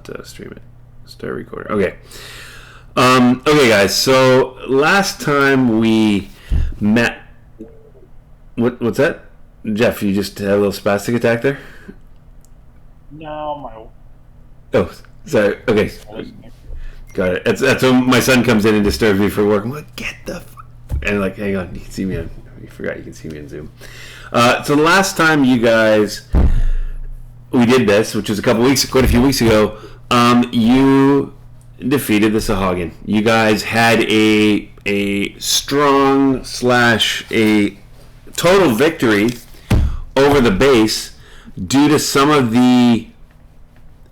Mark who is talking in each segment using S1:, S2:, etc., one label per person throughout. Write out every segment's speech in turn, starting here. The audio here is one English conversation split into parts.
S1: not stream it. Start recording. Okay. Okay, guys. So last time we met, what's that? Jeff, you just had a little spastic attack there?
S2: No, my.
S1: Oh, sorry. Okay. Got it. That's when my son comes in and disturbs me for work. I'm like, get the and like, hang on, you can see me on. You forgot you can see me on Zoom. So the last time you guys, we did this, which was quite a few weeks ago. You defeated the Sahagin. You guys had a strong / a total victory over the base due to some of the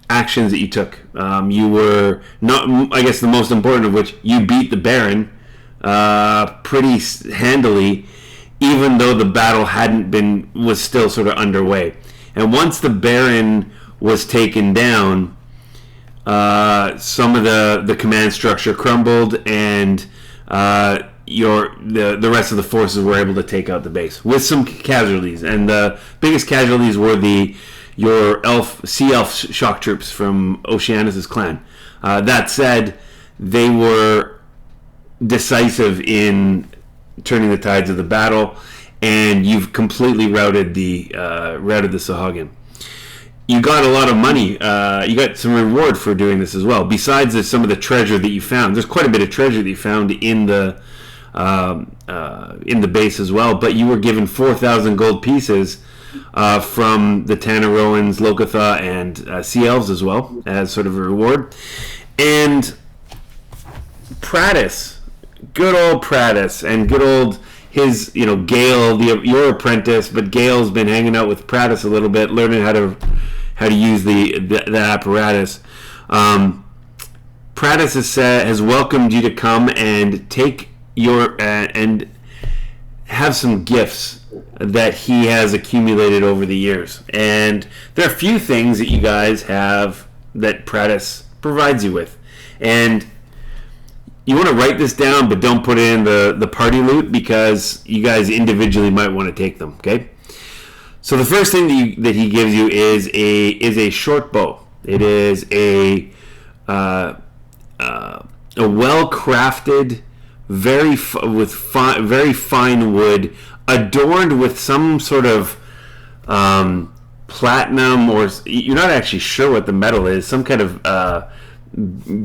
S1: actions that you took. You were not, I guess the most important of which, you beat the Baron pretty handily, even though the battle was still sort of underway. And once the Baron was taken down, some of the command structure crumbled, and the rest of the forces were able to take out the base with some casualties. And the biggest casualties were your sea elf shock troops from Oceanus' clan. That said, they were decisive in turning the tides of the battle, and you've completely routed the Sahagin. You got a lot of money. You got some reward for doing this as well. Besides some of the treasure that you found, there's quite a bit of treasure that you found in the base as well. But you were given 4,000 gold pieces from the Tanaroans, Lokatha, and Sea Elves as well as sort of a reward. And Pratis, good old Pratis, and good old his, Gale, your apprentice, but Gale's been hanging out with Pratis a little bit, learning how to use the apparatus. Pratis has welcomed you to come and take and have some gifts that he has accumulated over the years. And there are a few things that you guys have that Pratis provides you with. And you want to write this down, but don't put it in the party loot, because you guys individually might want to take them. Okay. So the first thing that he gives you is a short bow. It is a well-crafted, very fine wood, adorned with some sort of platinum, or you're not actually sure what the metal is. Some kind of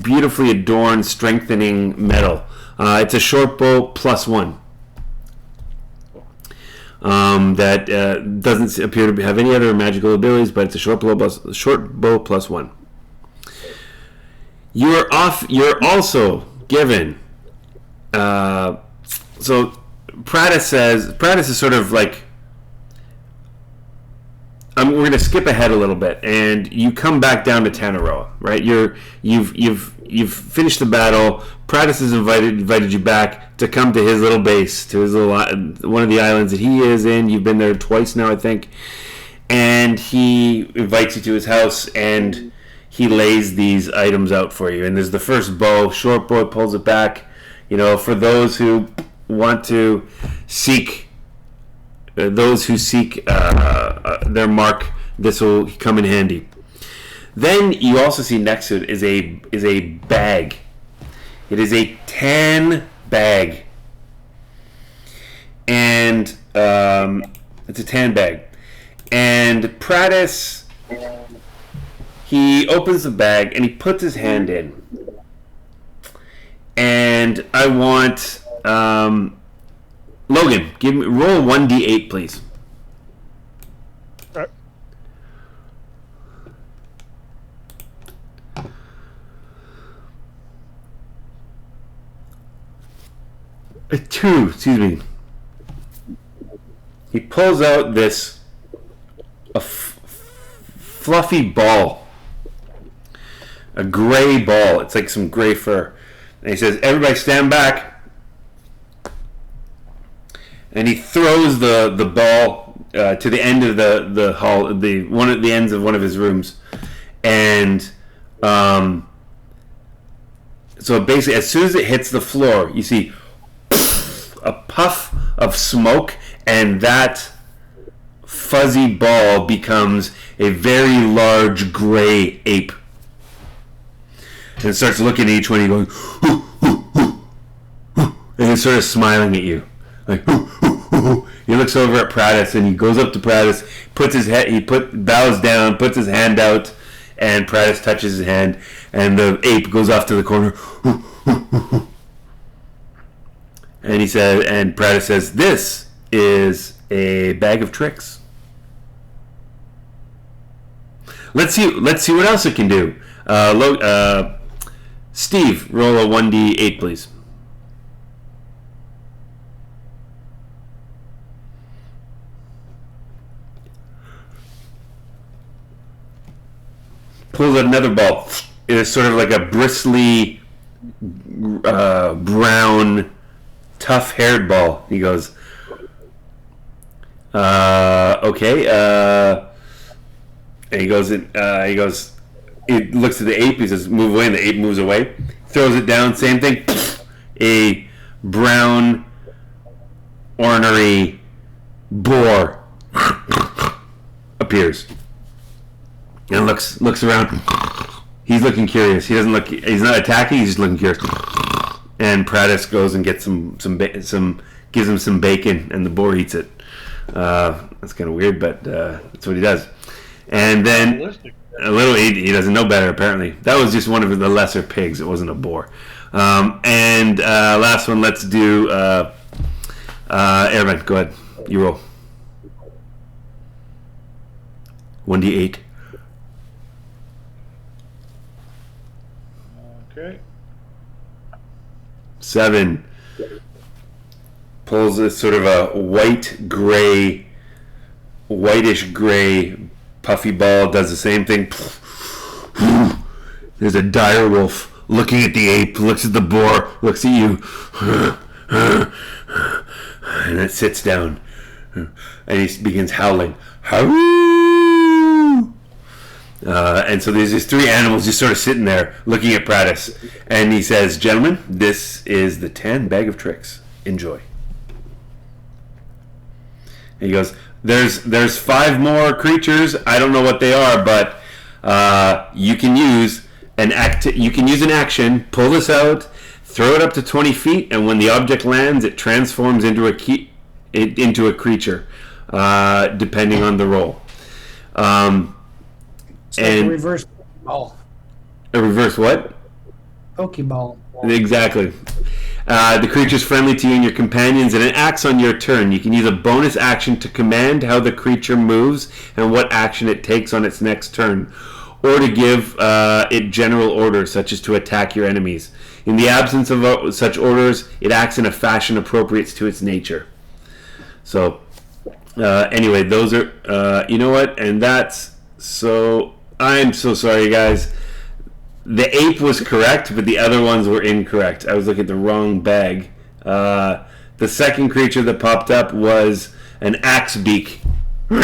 S1: beautifully adorned, strengthening metal. It's a short bow +1. That doesn't appear to have any other magical abilities, but it's a short bow +1. You're also given. So Pratis is sort of like. We're going to skip ahead a little bit, and you come back down to Tanaroa, right? You've finished the battle. Pratis has invited you back to come to his little base, to his little one of the islands that he is in. You've been there twice now, I think, and he invites you to his house, and he lays these items out for you. And there's the first bow, short bow, pulls it back. For those who want to seek. Those who seek their mark, this will come in handy. Then you also see next to it is a bag. It is a tan bag, and it's a tan bag. And Pratis, he opens the bag and he puts his hand in. And I want. Logan, roll 1d8, please.
S2: Right.
S1: A 2, excuse me. He pulls out this fluffy ball, a gray ball. It's like some gray fur, and he says, "Everybody, stand back." And he throws the ball to the end of the hall, one at the ends of one of his rooms, and so basically, as soon as it hits the floor, you see a puff of smoke, and that fuzzy ball becomes a very large gray ape. and starts looking at each one. He going, hoo, hoo, hoo, hoo, and he's sort of smiling at you, like. Hoo, hoo, hoo, hoo. He looks over at Pradis, and he goes up to Pradis, puts his head, bows down, puts his hand out, and Pradis touches his hand, and the ape goes off to the corner. Hoo, hoo, hoo, hoo. And he said, and Pradis says, "This is a bag of tricks. Let's see what else it can do." Steve, roll a 1d8, please. Pulls out another ball. It is sort of like a bristly, brown, tough-haired ball. He goes, "Okay." And he goes. He looks at the ape. He says, "Move away." And the ape moves away. Throws it down. Same thing. A brown, ornery boar appears and looks around. He's looking curious. He doesn't look. He's not attacking. He's just looking curious. And Pradis goes and gets gives him some bacon, and the boar eats it. That's kind of weird, but that's what he does. And then he doesn't know better, apparently. That was just one of the lesser pigs. It wasn't a boar. And last one, let's do Airman. Go ahead. You roll. 1d8.
S2: Okay.
S1: 7. Pulls this sort of a whitish gray puffy ball. Does the same thing. There's a dire wolf looking at the ape, looks at the boar, looks at you, and it sits down, and he begins howling. And so there's these 3 animals just sort of sitting there looking at Pradis, and he says, "Gentlemen, this is the 10 bag of tricks. Enjoy." And he goes, "There's 5 more creatures. I don't know what they are, but you can use an action. Pull this out, throw it up to 20 feet, and when the object lands, it transforms into a creature, depending on the roll."
S3: So and a reverse Pokeball.
S1: A reverse what?
S3: Pokeball.
S1: Exactly. The creature is friendly to you and your companions, and it acts on your turn. You can use a bonus action to command how the creature moves and what action it takes on its next turn, or to give it general orders, such as to attack your enemies. In the absence of such orders, it acts in a fashion appropriate to its nature. So, anyway, those are, you know what? And that's, so, I'm so sorry, guys. The ape was correct, but the other ones were incorrect. I was looking at the wrong bag. The second creature that popped up was an axe beak. We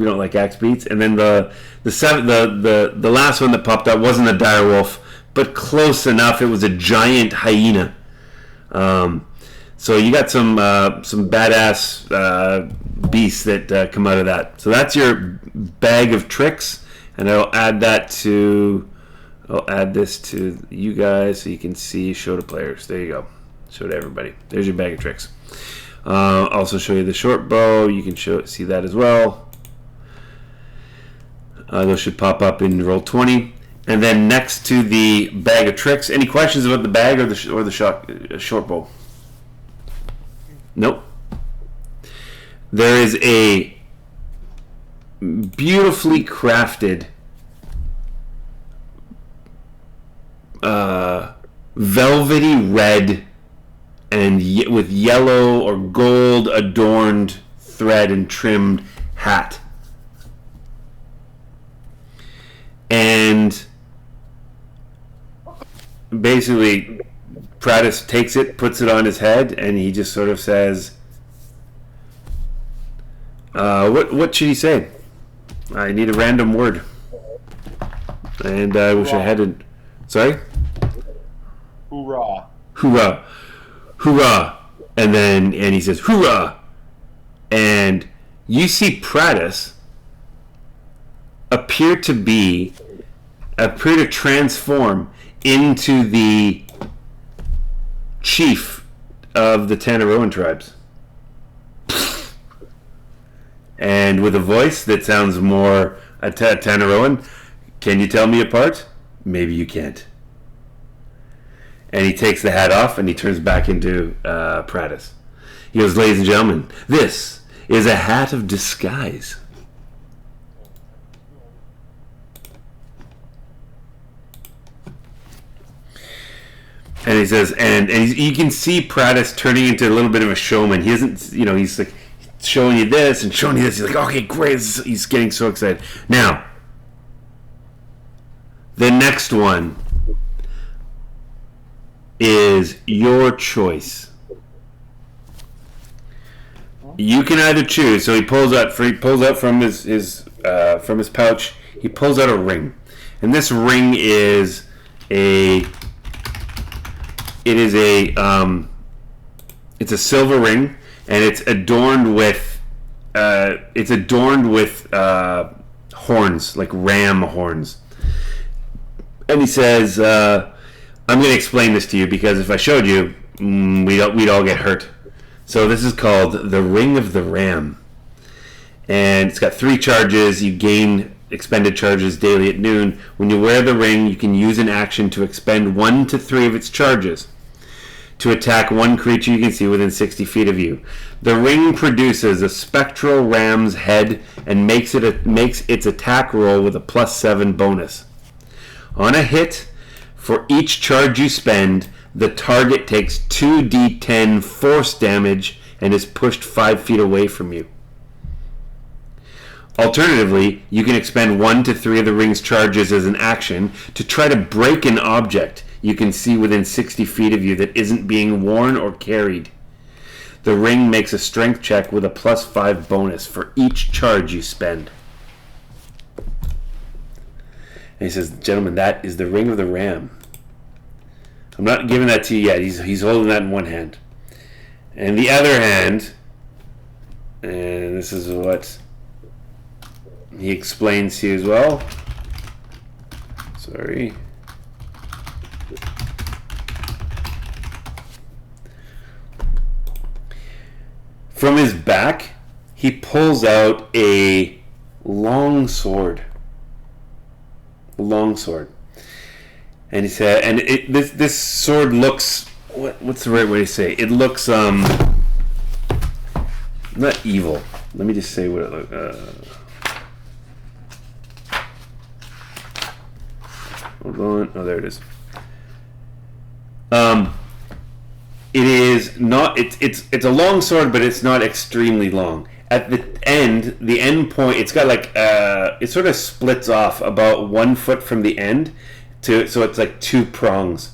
S1: don't like axe beats. And then the last one that popped up wasn't a dire wolf, but close enough. It was a giant hyena. So you got some badass beasts that come out of that. So that's your bag of tricks. And I'll add this to you guys so you can see, show to players. There you go. Show to everybody. There's your bag of tricks. Also show you the short bow. You can see that as well. Those should pop up in roll 20. And then next to the bag of tricks, any questions about the bag or the short bow? Nope. There is a beautifully crafted velvety red and with yellow or gold adorned thread and trimmed hat, and basically Pradis takes it, puts it on his head, and he just sort of says, what should he say? I need a random word. And I wish I hadn't. Sorry?
S2: Hoorah.
S1: Hoorah. Hoorah. And he says, hoorah. And you see Pradis appear to be appear to transform into the chief of the Tanaroan tribes. And with a voice that sounds more Tanaroan, can you tell me apart? Maybe you can't. And he takes the hat off and he turns back into Pradis. He goes, ladies and gentlemen, this is a hat of disguise. And he says, and you can see Pradis turning into a little bit of a showman. He isn't, he's like showing you this and showing you this. He's like, okay, great. He's getting so excited. Now, the next one is your choice. You can either choose. So he pulls out from his pouch. He pulls out a ring, and this ring is it's a silver ring, and it's adorned with horns, like ram horns. And he says, I'm going to explain this to you because if I showed you, we'd all get hurt. So this is called the Ring of the Ram. And it's got 3 charges. You gain expended charges daily at noon. When you wear the ring, you can use an action to expend 1 to 3 of its charges to attack one creature you can see within 60 feet of you. The ring produces a spectral ram's head and makes its attack roll with a +7 bonus. On a hit, for each charge you spend, the target takes 2d10 force damage and is pushed 5 feet away from you. Alternatively, you can expend 1 to 3 of the ring's charges as an action to try to break an object you can see within 60 feet of you that isn't being worn or carried. The ring makes a strength check with a +5 bonus for each charge you spend. And he says, gentlemen, that is the Ring of the Ram. I'm not giving that to you yet. He's holding that in one hand. And the other hand, and this is what he explains to you as well. Sorry. From his back, he pulls out a long sword. A long sword. And he said, and this sword looks, what's the right way to say? It looks not evil. Let me just say what it looks. Hold on. Oh, there it is. It is not. It's a long sword, but it's not extremely long. At the end point, it's got like it sort of splits off about 1 foot from the end, so it's like 2 prongs.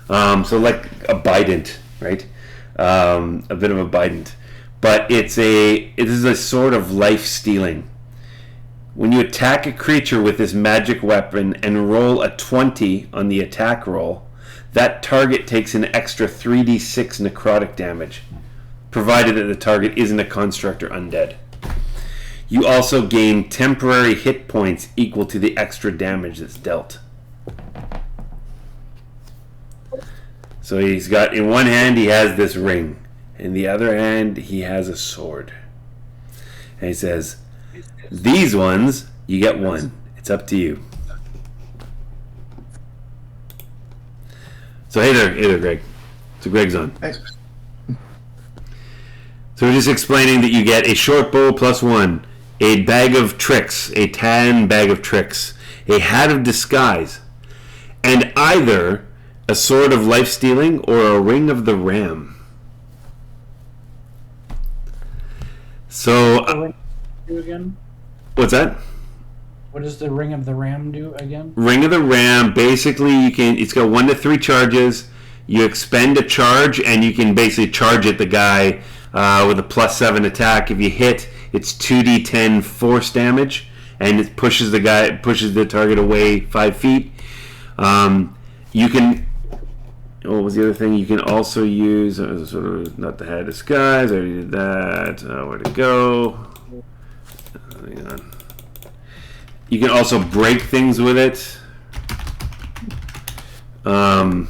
S1: So like a bident, right? A bit of a bident, but it is a sword of life stealing. When you attack a creature with this magic weapon and roll a 20 on the attack roll, that target takes an extra 3d6 necrotic damage, provided that the target isn't a construct or undead. You also gain temporary hit points equal to the extra damage that's dealt. So he's got, in one hand he has this ring, in the other hand he has a sword. And he says, these ones, you get 1. It's up to you. So hey there, Greg. So Greg's on.
S3: Thanks.
S1: So we're just explaining that you get a short bow +1, a bag of tricks, a tan bag of tricks, a hat of disguise, and either a sword of life stealing or a ring of the ram. So,
S3: Do again?
S1: what's that?
S3: What does the Ring of the Ram do again?
S1: Ring of the Ram, basically it's got 1 to 3 charges. You expend a charge and you can basically charge at the guy with a +7 attack. If you hit, it's 2d10 force damage, and it pushes the target away 5 feet. You can, what was the other thing? You can also use sort of, not the hat of disguise. I already did that. Where to go? Hang on. You can also break things with it. Um,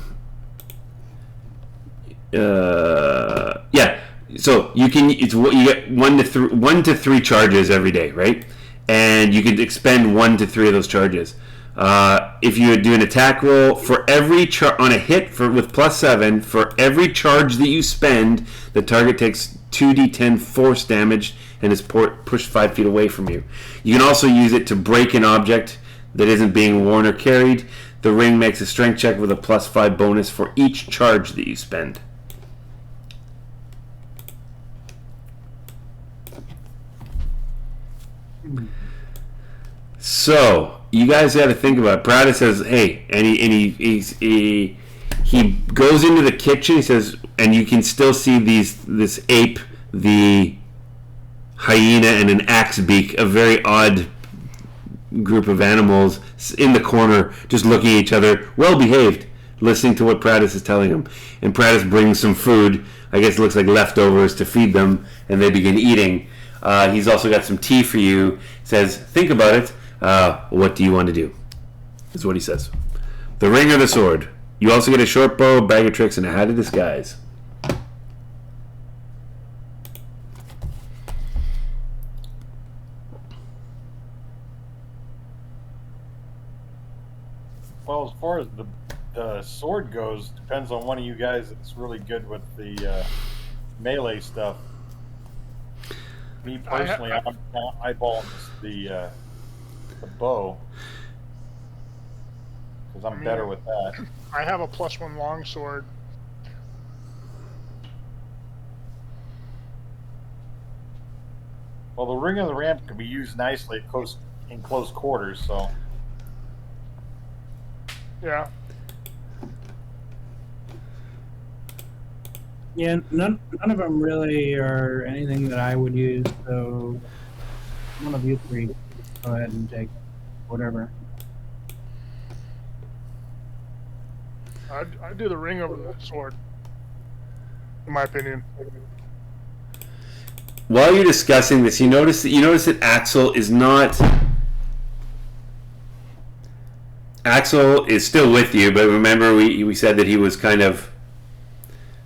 S1: yeah. So you can you get 1 to 3 charges every day, right? And you can expend 1 to 3 of those charges. If you do an attack roll for every on a hit with +7, for every charge that you spend, the target takes 2d10 force damage and is pushed 5 feet away from you. You can also use it to break an object that isn't being worn or carried. The ring makes a strength check with a +5 bonus for each charge that you spend. So you guys got to think about it. Prada says, "Hey," and he goes into the kitchen. He says, and you can still see this ape, the hyena, and an axe beak, a very odd group of animals in the corner, just looking at each other, well behaved, listening to what Pradis is telling them. And Pradis brings some food. I guess it looks like leftovers to feed them, and they begin eating. He's also got some tea for you. Says, "Think about it. What do you want to do?" Is what he says. The ring or the sword. You also get a short bow, a bag of tricks, and a hat of disguise.
S2: Well, as far as the sword goes, depends on one of you guys that's really good with the melee stuff. Me personally, I'm eyeballing the bow because I'm better with that.
S4: I have a +1 longsword.
S2: Well, the ring of the ramp can be used nicely in close quarters, so.
S4: Yeah.
S3: Yeah, none of them really are anything that I would use, so one of you three go ahead and take whatever.
S4: I'd do the ring over the sword, in my opinion.
S1: While you're discussing this, you notice that Axel is not. Axel is still with you, but remember we said that he was kind of,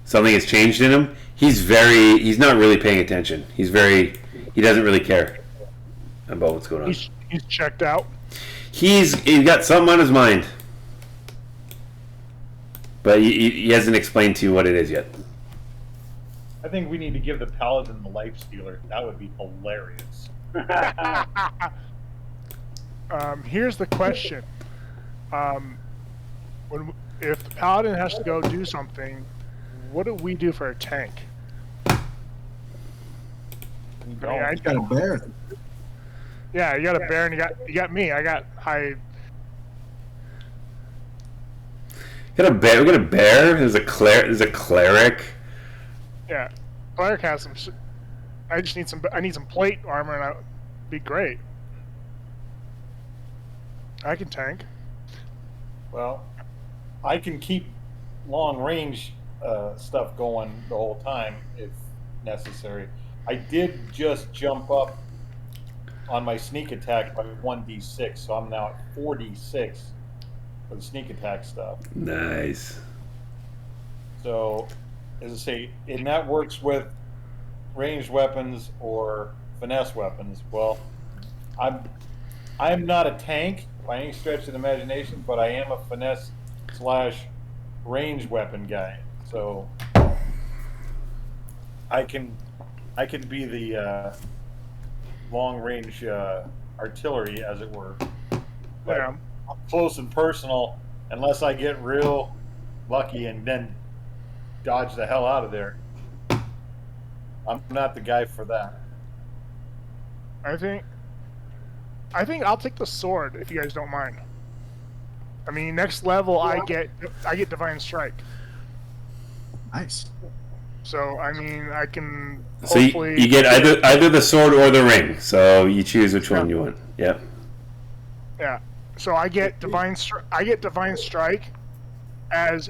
S1: something has changed in him. He's not really paying attention. He doesn't really care about what's going on.
S4: He's checked out.
S1: He's got something on his mind, but he hasn't explained to you what it is yet.
S2: I think we need to give the paladin the life stealer. That would be hilarious.
S4: Here's the question. If the paladin has to go do something, what do we do for a tank?
S2: I
S5: got a bear.
S4: Yeah, you got a bear and you got me. I got
S1: Got a bear. We got a bear. There's a cleric.
S4: Yeah, cleric has some. I need some plate armor, and that'd be great. I can tank.
S2: Well, I can keep long range stuff going the whole time if necessary. I did just jump up on my sneak attack by 1d6, so I'm now at 4d6 for the sneak attack stuff.
S1: Nice.
S2: So, as I say, and that works with ranged weapons or finesse weapons. Well, I'm not a tank by any stretch of the imagination, but I am a finesse / range weapon guy. So I can be the long range artillery, as it were. But
S4: Yeah.
S2: close and personal, unless I get real lucky and then dodge the hell out of there, I'm not the guy for that.
S4: I think I'll take the sword if you guys don't mind. I mean, next level I get divine strike.
S5: Nice.
S4: So I mean, I can
S1: So
S4: hopefully
S1: you get either the sword or the ring. So you choose which one you want. Yep.
S4: Yeah. So I get divine strike as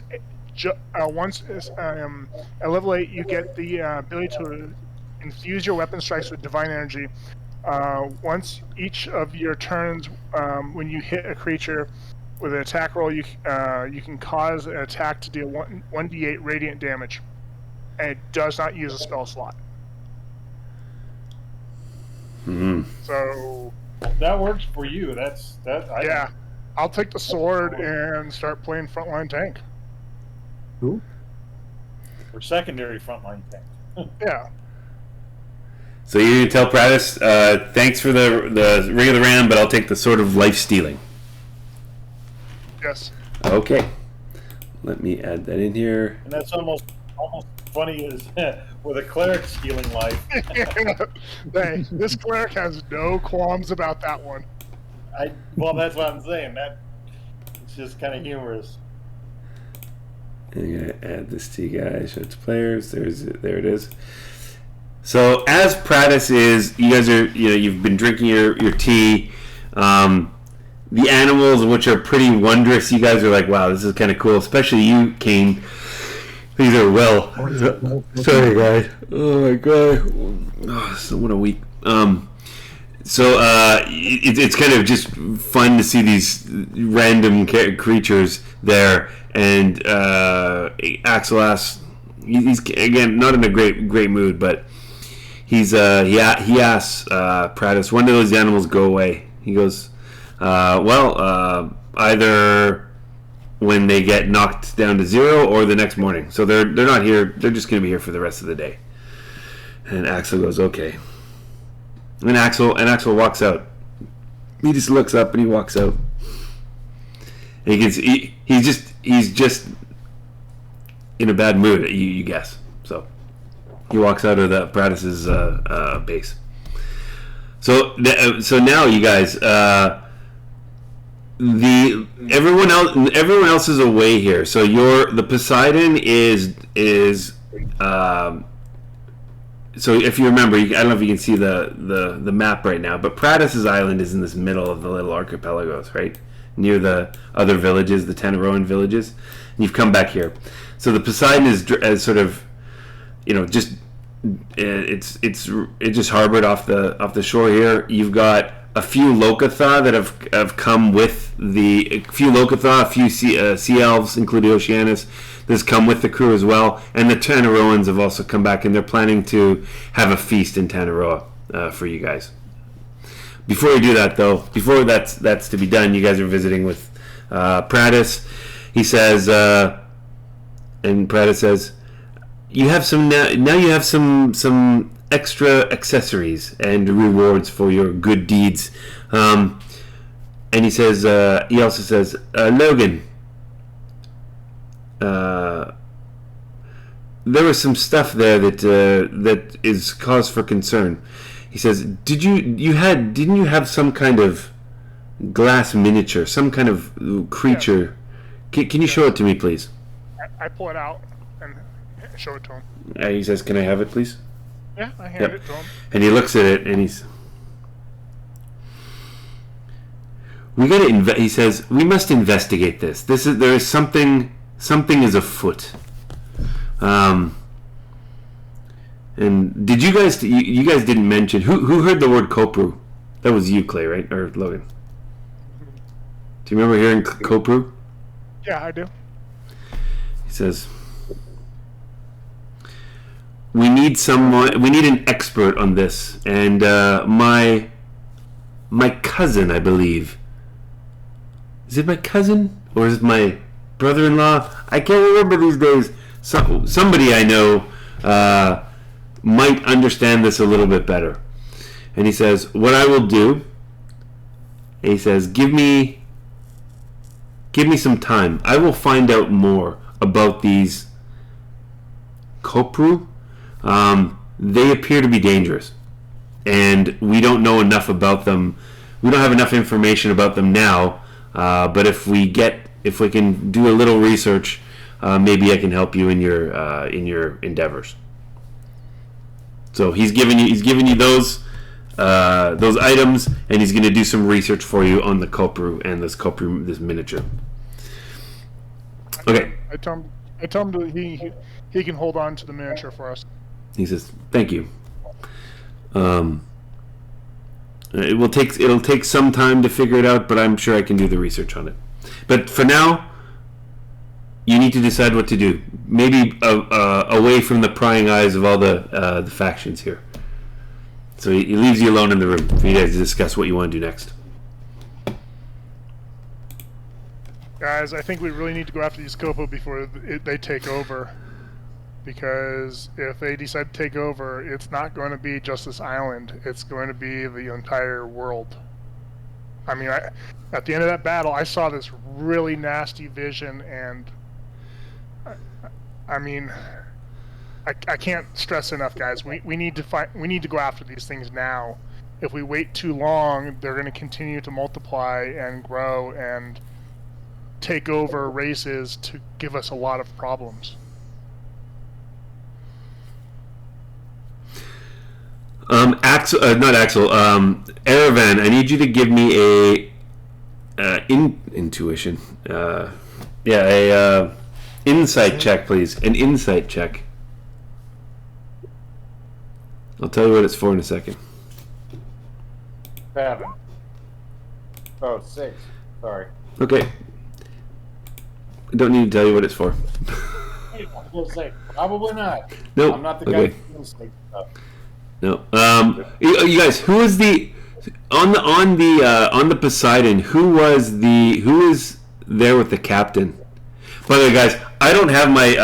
S4: once at level 8 you get the ability to infuse your weapon strikes with divine energy. Once each of your turns, when you hit a creature, With an attack roll, you can cause an attack to deal 1d8 radiant damage, and it does not use a spell slot.
S1: Mm-hmm.
S4: So
S2: That works for you. Yeah.
S4: I'll take the sword and start playing frontline tank.
S3: Who?
S2: Or secondary frontline tank.
S4: Yeah.
S1: So you're going to tell Pratis, thanks for the Ring of the Ram, but I'll take the Sword of Life Stealing.
S4: Yes.
S1: Okay. Let me add that in here.
S2: And that's almost funny as with a cleric stealing life.
S4: Hey, this cleric has no qualms about that one.
S2: Well, that's what I'm saying. It's just kind of humorous.
S1: I'm going to add this to you guys. Show it to players. There it is. So as Pratis is, you guys are, you've been drinking your tea. The animals, which are pretty wondrous, you guys are like, wow, this is kind of cool. Especially you, Kane. These are sorry, guys. Oh my god. Oh, what a week. It's kind of just fun to see these random creatures there, and Axel asks, he's again not in a great mood, but he asks Pratis, when do those animals go away? He goes, either when they get knocked down to 0 or the next morning. So they're not here. They're just going to be here for the rest of the day. And Axel goes, okay. And Axel walks out. He just looks up and he walks out. And he's just in a bad mood. You guess. So he walks out of the Pratis' base. So now you guys, everyone else is away here. So the Poseidon is so if you remember, I don't know if you can see the map right now, but Pratis' island is in this middle of the little archipelagos, right? Near the other villages, the Teneroan villages. And you've come back here. So the Poseidon is sort of, just it's just harbored off the shore here. You've got a few Lokatha that have come with a few sea elves, including Oceanus, that's come with the crew as well, and the Teneroans have also come back, and they're planning to have a feast in Teneroa for you guys. Before you do that, though, before that's to be done, you guys are visiting with Pratis. He says, and Pratis says, you have some now. You have some extra accessories and rewards for your good deeds. And he says, he also says, Logan, there was some stuff there that is cause for concern. He says, didn't you have some kind of glass miniature, some kind of creature? Yeah. Can you show it to me, please?
S4: I pull it out and show it to him.
S1: He says, can I have it, please?
S4: Yeah, I hand it to him.
S1: And he looks at it and he says, we must investigate this. There is something is afoot. And did you guys didn't mention who heard the word Kopru? That was you, Clay, right? Or Logan? Do you remember hearing Kopru?
S4: Yeah, I do.
S1: He says, we need an expert on this, and my cousin, I believe. Is it my cousin or is it my brother-in-law? I can't remember these days. Somebody I know might understand this a little bit better. And he says, what I will do, he says, give me some time. I will find out more about these Kopru. They appear to be dangerous, and we don't know enough about them. We don't have enough information about them now. But if we can do a little research, maybe I can help you in your endeavors. So he's giving you those items, and he's going to do some research for you on the Kopru and this miniature. Okay.
S4: I tell him that he can hold on to the miniature for us.
S1: He says, "Thank you. It'll take some time to figure it out, but I'm sure I can do the research on it." But for now, you need to decide what to do. Maybe away from the prying eyes of all the factions here. So he leaves you alone in the room for you guys to discuss what you want to do next.
S4: Guys, I think we really need to go after these Kopo before they take over. Because if they decide to take over, it's not going to be just this island. It's going to be the entire world. I mean, at the end of that battle, I saw this really nasty vision, and I mean, I can't stress enough, guys. We need to go after these things now. If we wait too long, they're going to continue to multiply and grow and take over races to give us a lot of problems.
S1: Not Axel. Erevan, I need you to give me a intuition. Insight check, please. An insight check. I'll tell you what it's for in a second.
S2: 7. Oh, 6. Sorry.
S1: Okay. I don't need to tell you what it's for.
S2: I was going to say, probably not.
S1: Nope.
S2: I'm not the guy
S1: Okay.
S2: who feels like stuff.
S1: No. You guys, who is the on the Poseidon? Who is there with the captain? By the way, guys, I don't have my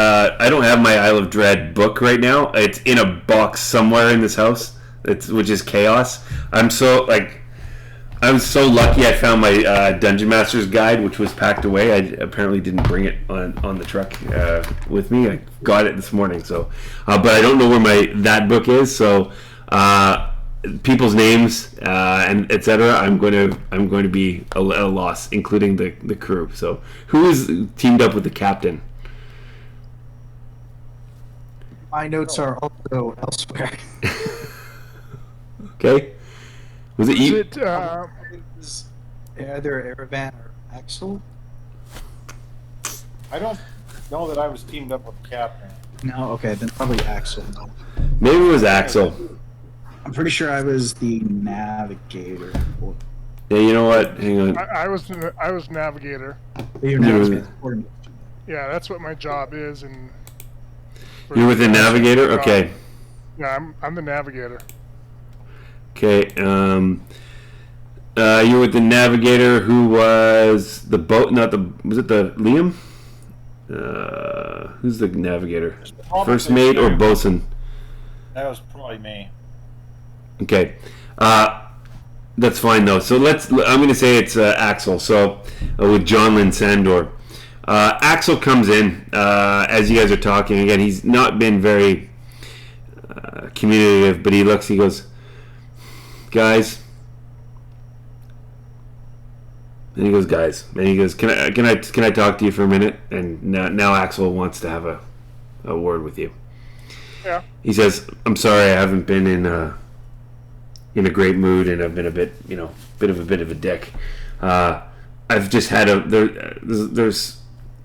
S1: Isle of Dread book right now. It's in a box somewhere in this house. Which is chaos. I'm so lucky. I found my Dungeon Master's guide, which was packed away. I apparently didn't bring it on the truck with me. I got it this morning. So, but I don't know where that book is. So, people's names and etc. I'm going to be a loss, including the crew. So, who is teamed up with the captain?
S5: My notes are also elsewhere.
S1: Okay. Was it you?
S5: Is either Erevan or Axel?
S2: I don't know that I was teamed up with the captain.
S5: No, okay, then probably Axel. No.
S1: Maybe it was Axel.
S5: I'm pretty sure I was the navigator.
S1: Yeah, you know what? Hang on.
S4: I was navigator.
S5: You're navigator.
S4: Yeah, that's what my job is. And
S1: You're with the navigator? Okay.
S4: Yeah, I'm the navigator.
S1: Okay. You're with the navigator who was the boat, was it the Liam? Who's the navigator? First mate or bosun?
S2: That was probably me.
S1: Okay. That's fine though. So I'm going to say it's Axel. So with John Lynn Sandor. Axel comes in as you guys are talking. Again, he's not been very communicative, but he goes, guys. And he goes, guys. And he goes, can I talk to you for a minute? And now Axel wants to have a word with you.
S4: Yeah.
S1: He says, I'm sorry, I haven't been in a great mood, and I've been a bit of a dick. I've just had there's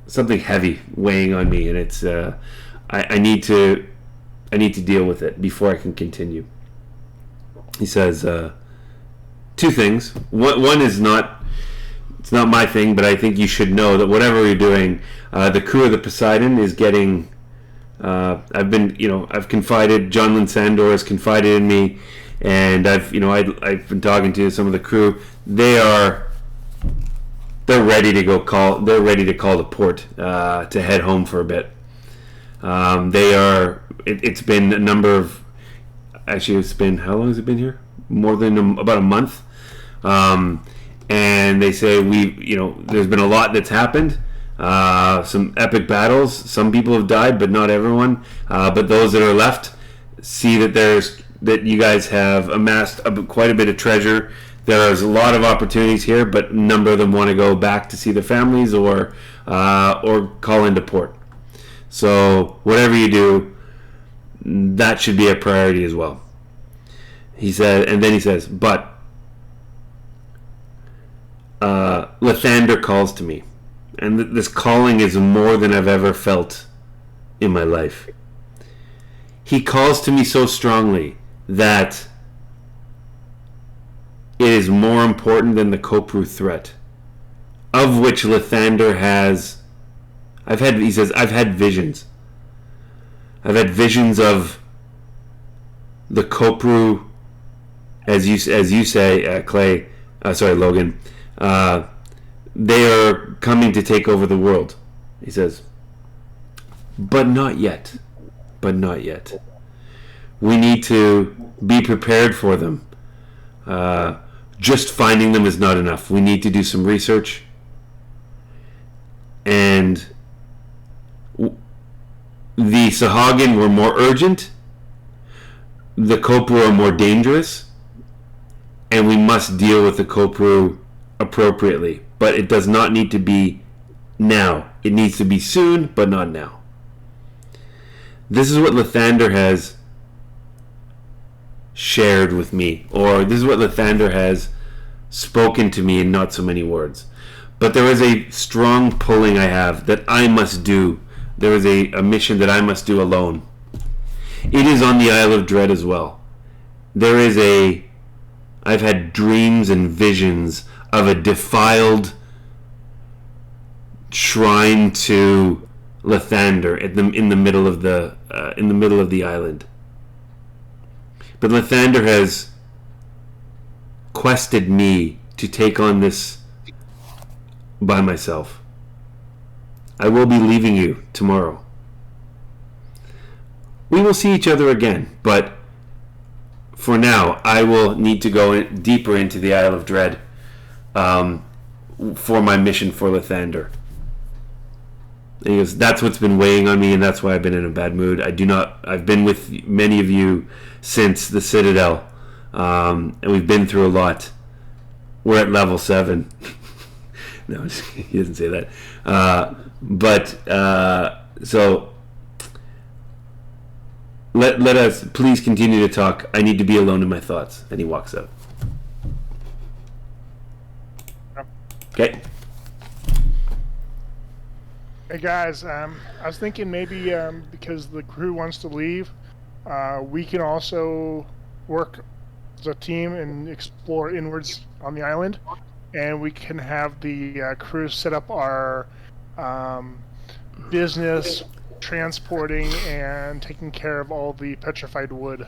S1: something heavy weighing on me, and it's I need to deal with it before I can continue. He says two things. One is it's not my thing, but I think you should know that whatever you're doing, the crew of the Poseidon is getting. I've confided. John Lynn Sandor has confided in me, and I've been talking to some of the crew. They're ready to call the port to head home for a bit. It's been a number of. Actually, it's been, how long has it been here? More than about a month. And they say there's been a lot that's happened. Some epic battles. Some people have died, but not everyone. But those that are left see that you guys have amassed quite a bit of treasure. There's a lot of opportunities here, but a number of them want to go back to see their families or call into port. So whatever you do, that should be a priority as well. He said, and then he says, but Lathander calls to me, and this calling is more than I've ever felt in my life. He calls to me so strongly that it is more important than the Kopru threat. of which Lathander has. He says, I've had visions. I've had visions of the Kopru, as you say, Clay. Logan. They are coming to take over the world. He says, but not yet. But not yet. We need to be prepared for them. Just finding them is not enough. We need to do some research. And the Sahagin were more urgent. The Kopru are more dangerous. And we must deal with the Kopru appropriately. But it does not need to be now. It needs to be soon, but not now. This is what Lathander has shared with me. Or this is what Lathander has spoken to me in not so many words. But there is a strong pulling I have that I must do. There is a mission that I must do alone. It is on the Isle of Dread as well. I've had dreams and visions of a defiled shrine to Lathander in the middle of the island. But Lathander has quested me to take on this by myself. I will be leaving you tomorrow. We will see each other again, but for now, I will need to go deeper into the Isle of Dread for my mission for Lathander. And he goes, that's what's been weighing on me, and that's why I've been in a bad mood. I've been with many of you since the Citadel, and we've been through a lot. We're at level 7. No, he doesn't say that. So let us please continue to talk. I need to be alone in my thoughts. And he walks out. Okay.
S4: Hey guys, I was thinking maybe because the crew wants to leave, we can also work as a team and explore inwards on the island, and we can have the crew set up our business transporting and taking care of all the petrified wood.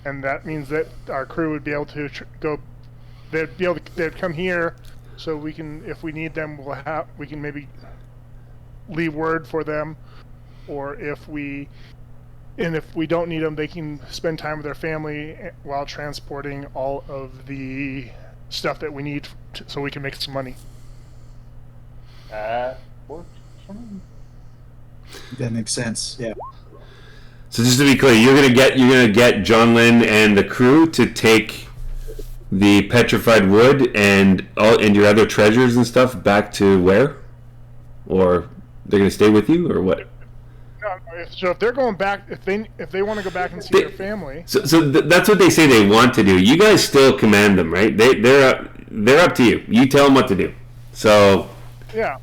S4: And that means that our crew would be able to they'd come here, so we can, if we need them, we can maybe leave word for them, or if we don't need them, they can spend time with their family while transporting all of the stuff that we need so we can make some money.
S2: Works for me.
S5: That makes sense. Yeah.
S1: So just to be clear, you're gonna get John Lynn and the crew to take the petrified wood and your other treasures and stuff back to where? Or they're gonna stay with you, or what?
S4: So if they're going back, if they want to go back and see their family,
S1: so that's what they say they want to do. You guys still command them, right? They're up to you. You tell them what to do. So
S4: yeah,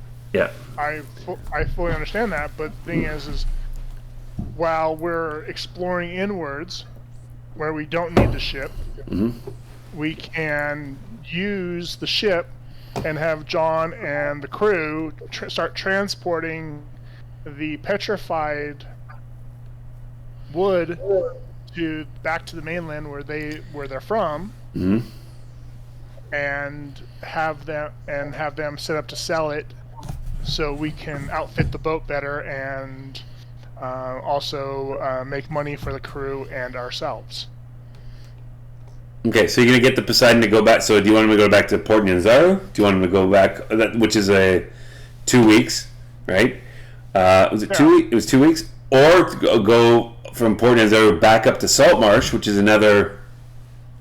S4: I fully understand that. But the thing is while we're exploring inwards, where we don't need the ship, we can use the ship and have John and the crew start transporting the petrified wood back to the mainland where they're from, and have them set up to sell it, so we can outfit the boat better and also make money for the crew and ourselves.
S1: Okay, so you're gonna get the Poseidon to go back. So do you want him to go back to Port Nyanzaru? Do you want him to go back, which is 2 weeks, right? Was it 2 weeks? It was 2 weeks, or go from Port Nyanzaru back up to Saltmarsh, which is another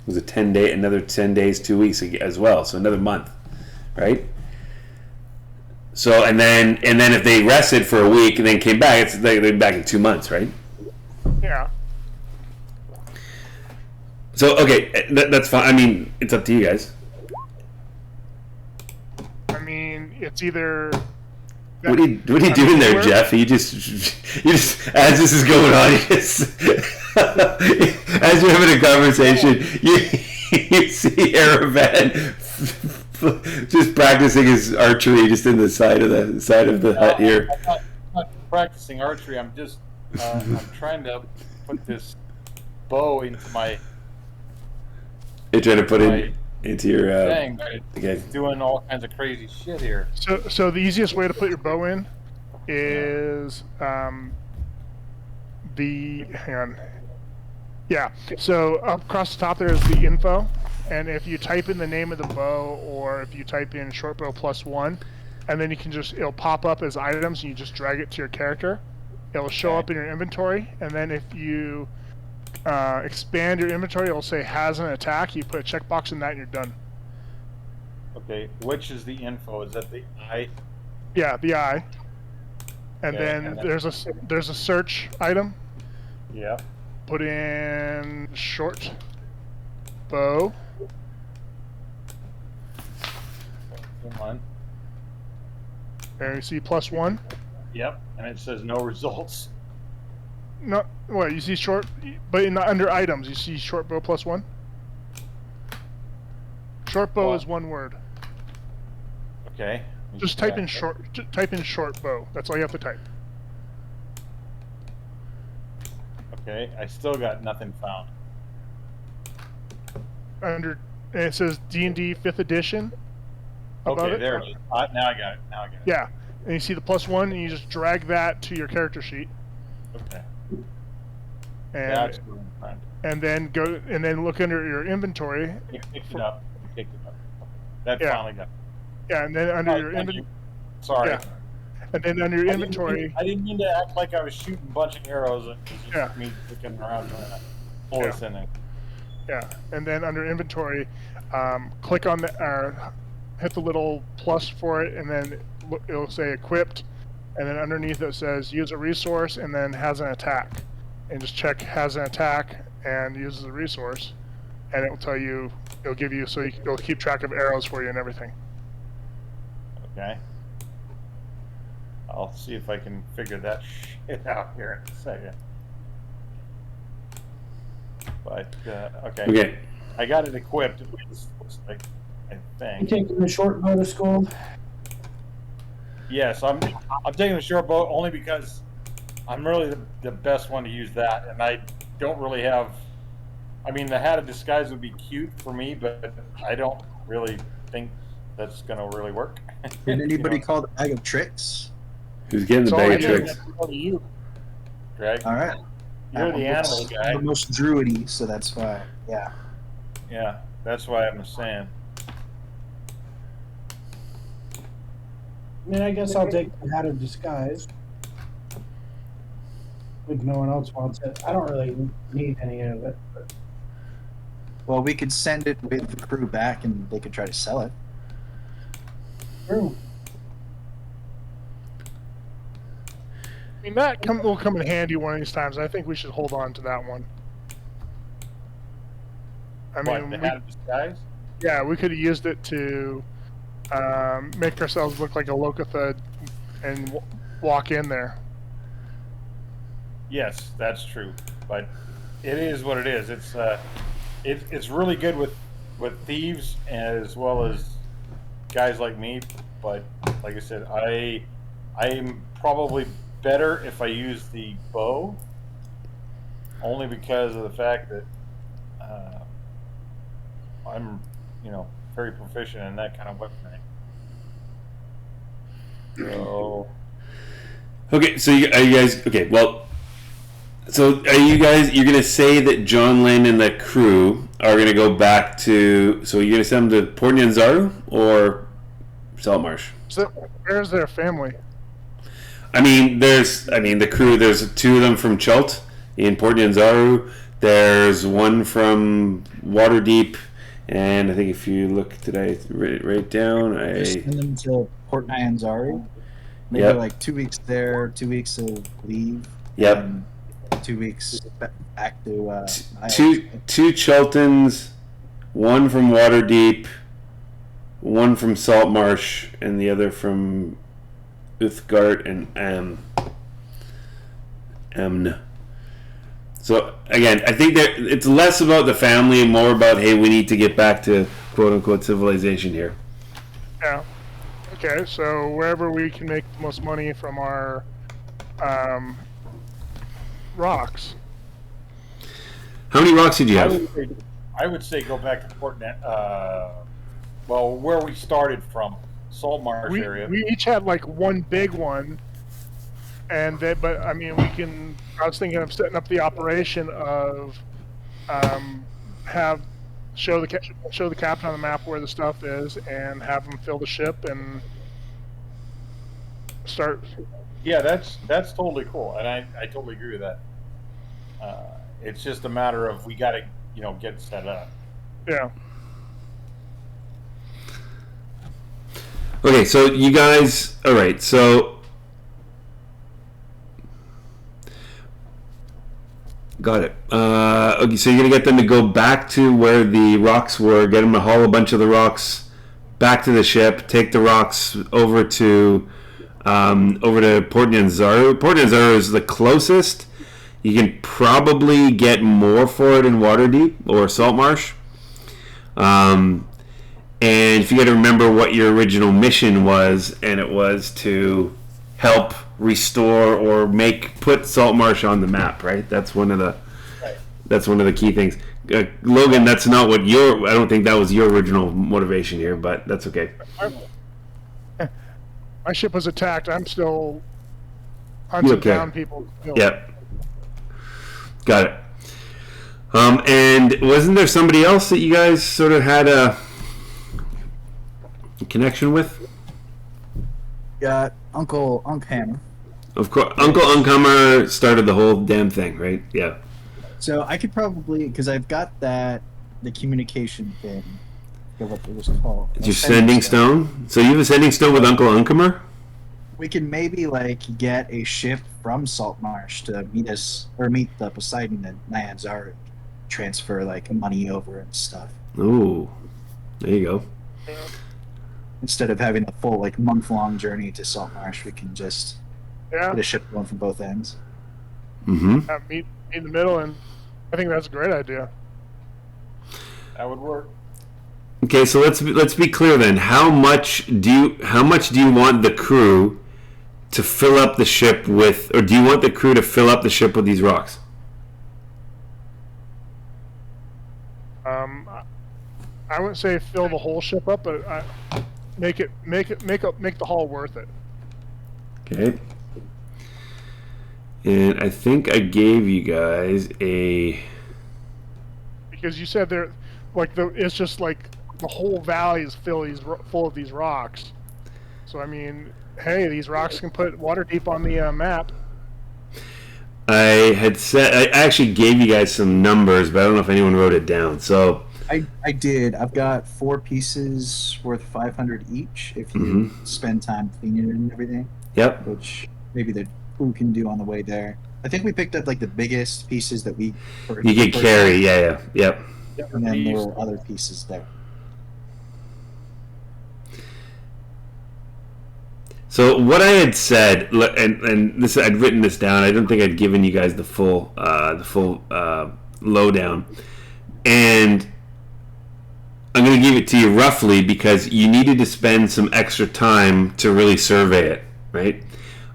S1: 10 days, 2 weeks as well. So another month, right? So and then if they rested for a week and then came back, they're back in 2 months, right?
S4: Yeah.
S1: So okay, that's fine. I mean, it's up to you guys.
S4: I mean, it's either.
S1: What are you doing there, Jeff? You just as this is going on, as you're having a conversation, you see Aravan just practicing his archery just in the side of the hut here.
S2: I'm not practicing archery. I'm just I'm trying to put this bow into my
S1: You're trying to put it into your
S2: thing, but
S1: okay.
S2: it's doing all kinds of crazy shit here.
S4: So the easiest way to put your bow in is hang on. Yeah. So up across the top there is the info, and if you type in the name of the bow, or if you type in short bow +1, and then it'll pop up as items, and you just drag it to your character. It'll show up in your inventory, and then if you expand your inventory, it'll say has an attack. You put a checkbox in that, and you're done.
S2: Okay, which is the info? Is that the I?
S4: Yeah, the eye. And
S2: Okay,
S4: then
S2: and then-
S4: there's a search item.
S2: Yeah.
S4: Put in short bow.
S2: Come on.
S4: There you see +1.
S2: Yep, and it says no results.
S4: No, what you see short, but under items you see short bow +1. Short bow
S2: Well-
S4: is one word.
S2: Okay.
S4: Just type in type in short bow. That's all you have to type.
S2: Okay, I still got nothing found.
S4: And it says D&D 5th edition. Above
S2: Okay,
S4: it.
S2: there it is. Now I got it.
S4: Yeah, and you see the +1, and you just drag that to your character sheet,
S2: Okay.
S4: and
S2: That's what I'm trying to.
S4: and then look under your inventory.
S2: You picked it up. You picked it up. That
S4: Yeah.
S2: finally got it.
S4: Yeah, and then under
S2: Oh,
S4: your
S2: thank
S4: inventory.
S2: you. Sorry.
S4: Yeah. And then under your inventory.
S2: I didn't mean to act like I was shooting a bunch of arrows. It was just
S4: Yeah.
S2: me looking around trying to pull this in there.
S4: Yeah, and then under inventory, click on hit the little plus for it, and then it'll say equipped, and then underneath it says use a resource, and then has an attack, and just check has an attack and uses a resource, and it will tell you, it'll give you, it'll keep track of arrows for you and everything.
S2: Okay. I'll see if I can figure that shit out here in a second. But, okay.
S1: Okay.
S2: I got it equipped, at least, looks like, I
S3: You
S2: think.
S3: taking the short bow to school?
S2: Yes, I'm taking the short bow only because I'm really the best one to use that, and I don't really have. I mean, the hat of disguise would be cute for me, but I don't really think that's gonna really work.
S5: Did anybody
S2: You know?
S5: call the bag of tricks?
S1: Who's getting the
S4: So
S1: bag
S4: I
S1: of
S4: did-
S1: tricks?
S2: Go to you, Greg.
S5: All right.
S2: You're
S5: That
S2: the
S5: one
S2: animal
S5: looks
S2: guy.
S5: The most druidy, so that's why. Yeah.
S2: Yeah, that's why I'm saying.
S3: I mean, I guess I'll take the hat of disguise. If no one else wants it. I don't really need any of it. But
S5: Well, we could send it with the crew back, and they could try to sell it.
S3: true.
S4: I mean, that will come in handy one of these times. I think we should hold on to that one. I
S2: What,
S4: mean,
S2: the hat of disguise?
S4: yeah, we could have used it to make ourselves look like a Locathud and walk in there.
S2: Yes, that's true, but it is what it is. It's really good with thieves as well as guys like me. But like I said, I'm probably better if I use the bow, only because of the fact that I'm very proficient in that kind of weaponry. So.
S1: Okay, so are you guys okay? Well, so are you guys? You're gonna say that John Lynn and the crew are gonna go back to? So you're gonna send them to Port Nyanzaru or Saltmarsh?
S4: So where's their family?
S1: The crew. There's two of them from Chult in Port Nyanzaru. There's one from Waterdeep, and I think if you look, did I write it right down?
S5: Just send them to Port Nyanzaru. Maybe
S1: Yep.
S5: like 2 weeks there, 2 weeks of leave.
S1: Yep.
S5: And 2 weeks back to
S1: Two Chultons, one from Waterdeep, one from Saltmarsh, and the other from Uthgard and Amn. So again, I think that it's less about the family and more about, hey, we need to get back to quote unquote civilization here.
S4: Yeah. Okay, so wherever we can make the most money from our rocks.
S1: How many rocks did you have?
S2: I would say go back to well, where we started from, Saltmarsh area.
S4: We each had like one big one, and then, but I mean, we can. I was thinking of setting up the operation of show the captain on the map where the stuff is, and have him fill the ship and start.
S2: Yeah, that's totally cool, and I totally agree with that. It's just a matter of we got to get set up.
S4: Yeah.
S1: Okay, so you guys, all right, so got it. Okay, so you're gonna get them to go back to where the rocks were, get them to haul a bunch of the rocks back to the ship, take the rocks over to Port Nyanzaru. Port Nyanzaru is the closest. You can probably get more for it in Waterdeep or Saltmarsh. And if you got to remember what your original mission was, and it was to help restore or put Saltmarsh on the map, right? That's one of the key things. Logan, that's not what I don't think that was your original motivation here, but that's okay.
S4: My ship was attacked. I'm still hunting down people.
S1: Yep. Got it. And wasn't there somebody else that you guys sort of had a connection with?
S5: Got Uncle Unkhammer.
S1: Of course, Uncle Unkhammer started the whole damn thing, right? Yeah.
S5: So I could probably, because I've got the communication thing. I forget what it was called.
S1: It's your sending stone. So you have a sending stone with Uncle Unkhammer?
S5: We can maybe get a ship from Saltmarsh to meet the Poseidon and Nyanzaru, transfer money over and stuff.
S1: Ooh, there you go.
S5: Instead of having a full month-long journey to Saltmarsh, we can just get a ship going from both ends.
S1: Mm-hmm.
S4: Meet in the middle, and I think that's a great idea.
S2: That would work.
S1: Okay, so let's be clear then. How much do you want the crew to fill up the ship with, or do you want the crew to fill up the ship with these rocks?
S4: I wouldn't say fill the whole ship up, but make the haul worth it.
S1: Okay. And I think I gave you guys
S4: because you said it's just the whole valley is full of these rocks. So I mean, hey, these rocks can put Waterdeep on the map.
S1: I actually gave you guys some numbers, but I don't know if anyone wrote it down. So
S5: I did. I've got 4 pieces worth 500 each. If you spend time cleaning it and everything.
S1: Yep.
S5: Which maybe the crew can do on the way there. I think we picked up the biggest pieces that we.
S1: You could carry. Yeah. Yep.
S5: And then there were other pieces there.
S1: So what I had said, and this I'd written this down. I don't think I'd given you guys the full lowdown, and I'm going to give it to you roughly because you needed to spend some extra time to really survey it, right?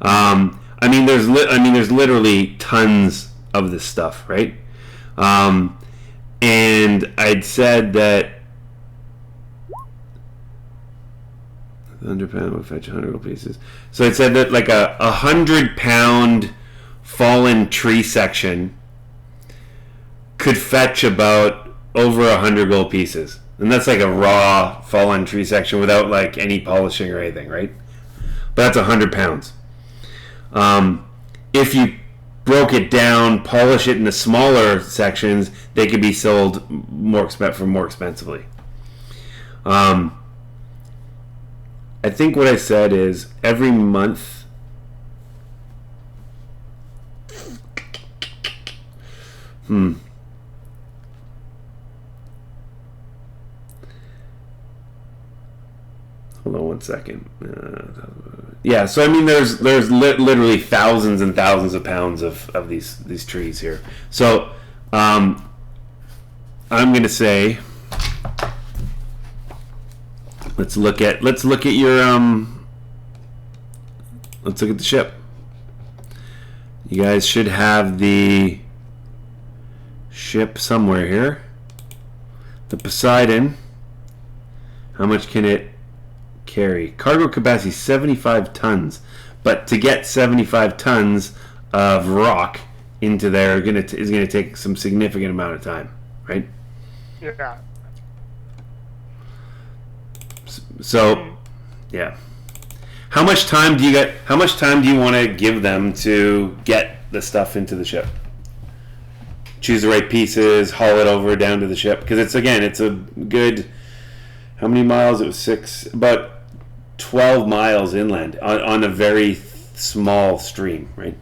S1: I mean, there's literally tons of this stuff, right? And I'd said that 100 pound would fetch 100 gold pieces. So it said that a 100-pound fallen tree section could fetch about over 100 gold pieces, and that's a raw fallen tree section without any polishing or anything, right? But that's 100 pounds. If you broke it down, polish it into smaller sections, they could be sold more expensively. I think what I said is every month. Hold on one second. Yeah, so I mean, there's literally thousands and thousands of pounds of these trees here. So I'm gonna say let's look at your let's look at the ship. You guys should have the ship somewhere here. The Poseidon. How much can it carry? Cargo capacity 75 tons. But to get 75 tons of rock into there is gonna take some significant amount of time, right?
S4: Yeah.
S1: So, yeah. How much time do you want to give them to get the stuff into the ship? Choose the right pieces, haul it over down to the ship, because it's a good, how many miles? It was about 12 miles inland on a very small stream, right?